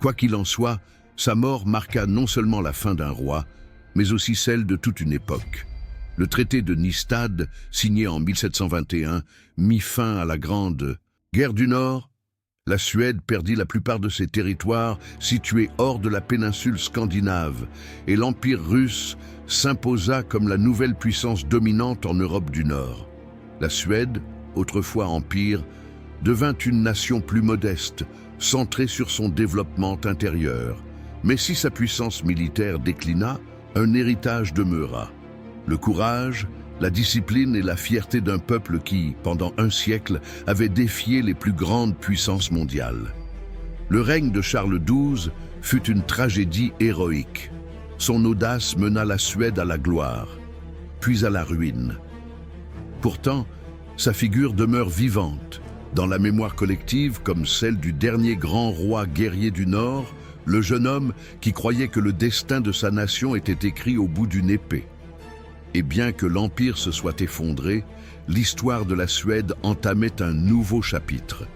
Quoi qu'il en soit, sa mort marqua non seulement la fin d'un roi, mais aussi celle de toute une époque. Le traité de Nystad, signé en 1721, mit fin à la Grande Guerre du Nord. La Suède perdit la plupart de ses territoires situés hors de la péninsule scandinave, et l'Empire russe s'imposa comme la nouvelle puissance dominante en Europe du Nord. La Suède, autrefois empire, devint une nation plus modeste, centrée sur son développement intérieur. Mais si sa puissance militaire déclina, un héritage demeura. Le courage, la discipline et la fierté d'un peuple qui, pendant un siècle, avait défié les plus grandes puissances mondiales. Le règne de Charles XII fut une tragédie héroïque. Son audace mena la Suède à la gloire, puis à la ruine. Pourtant, sa figure demeure vivante, dans la mémoire collective comme celle du dernier grand roi guerrier du Nord, le jeune homme qui croyait que le destin de sa nation était écrit au bout d'une épée. Et bien que l'Empire se soit effondré, l'histoire de la Suède entamait un nouveau chapitre,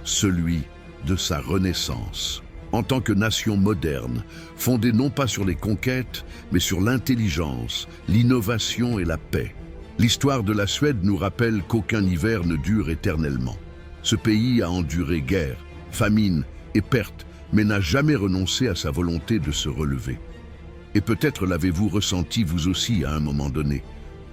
celui de sa renaissance. En tant que nation moderne, fondée non pas sur les conquêtes, mais sur l'intelligence, l'innovation et la paix. L'histoire de la Suède nous rappelle qu'aucun hiver ne dure éternellement. Ce pays a enduré guerre, famine et pertes, mais n'a jamais renoncé à sa volonté de se relever. Et peut-être l'avez-vous ressenti vous aussi à un moment donné.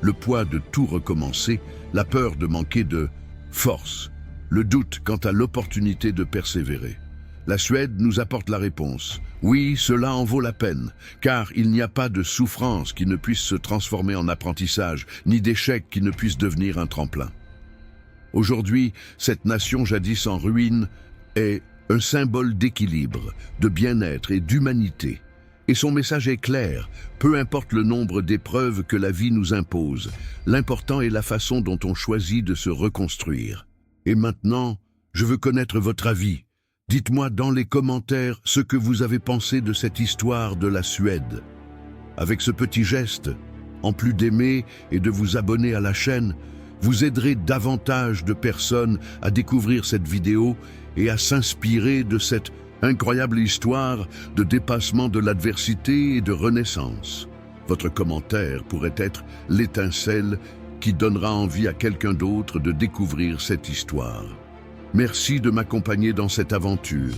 Le poids de tout recommencer, la peur de manquer de force, le doute quant à l'opportunité de persévérer. La Suède nous apporte la réponse. Oui, cela en vaut la peine, car il n'y a pas de souffrance qui ne puisse se transformer en apprentissage, ni d'échec qui ne puisse devenir un tremplin. Aujourd'hui, cette nation jadis en ruine est un symbole d'équilibre, de bien-être et d'humanité. Et son message est clair, peu importe le nombre d'épreuves que la vie nous impose, l'important est la façon dont on choisit de se reconstruire. Et maintenant, je veux connaître votre avis. Dites-moi dans les commentaires ce que vous avez pensé de cette histoire de la Suède. Avec ce petit geste, en plus d'aimer et de vous abonner à la chaîne, vous aiderez davantage de personnes à découvrir cette vidéo et à s'inspirer de cette incroyable histoire de dépassement de l'adversité et de renaissance. Votre commentaire pourrait être l'étincelle qui donnera envie à quelqu'un d'autre de découvrir cette histoire. Merci de m'accompagner dans cette aventure.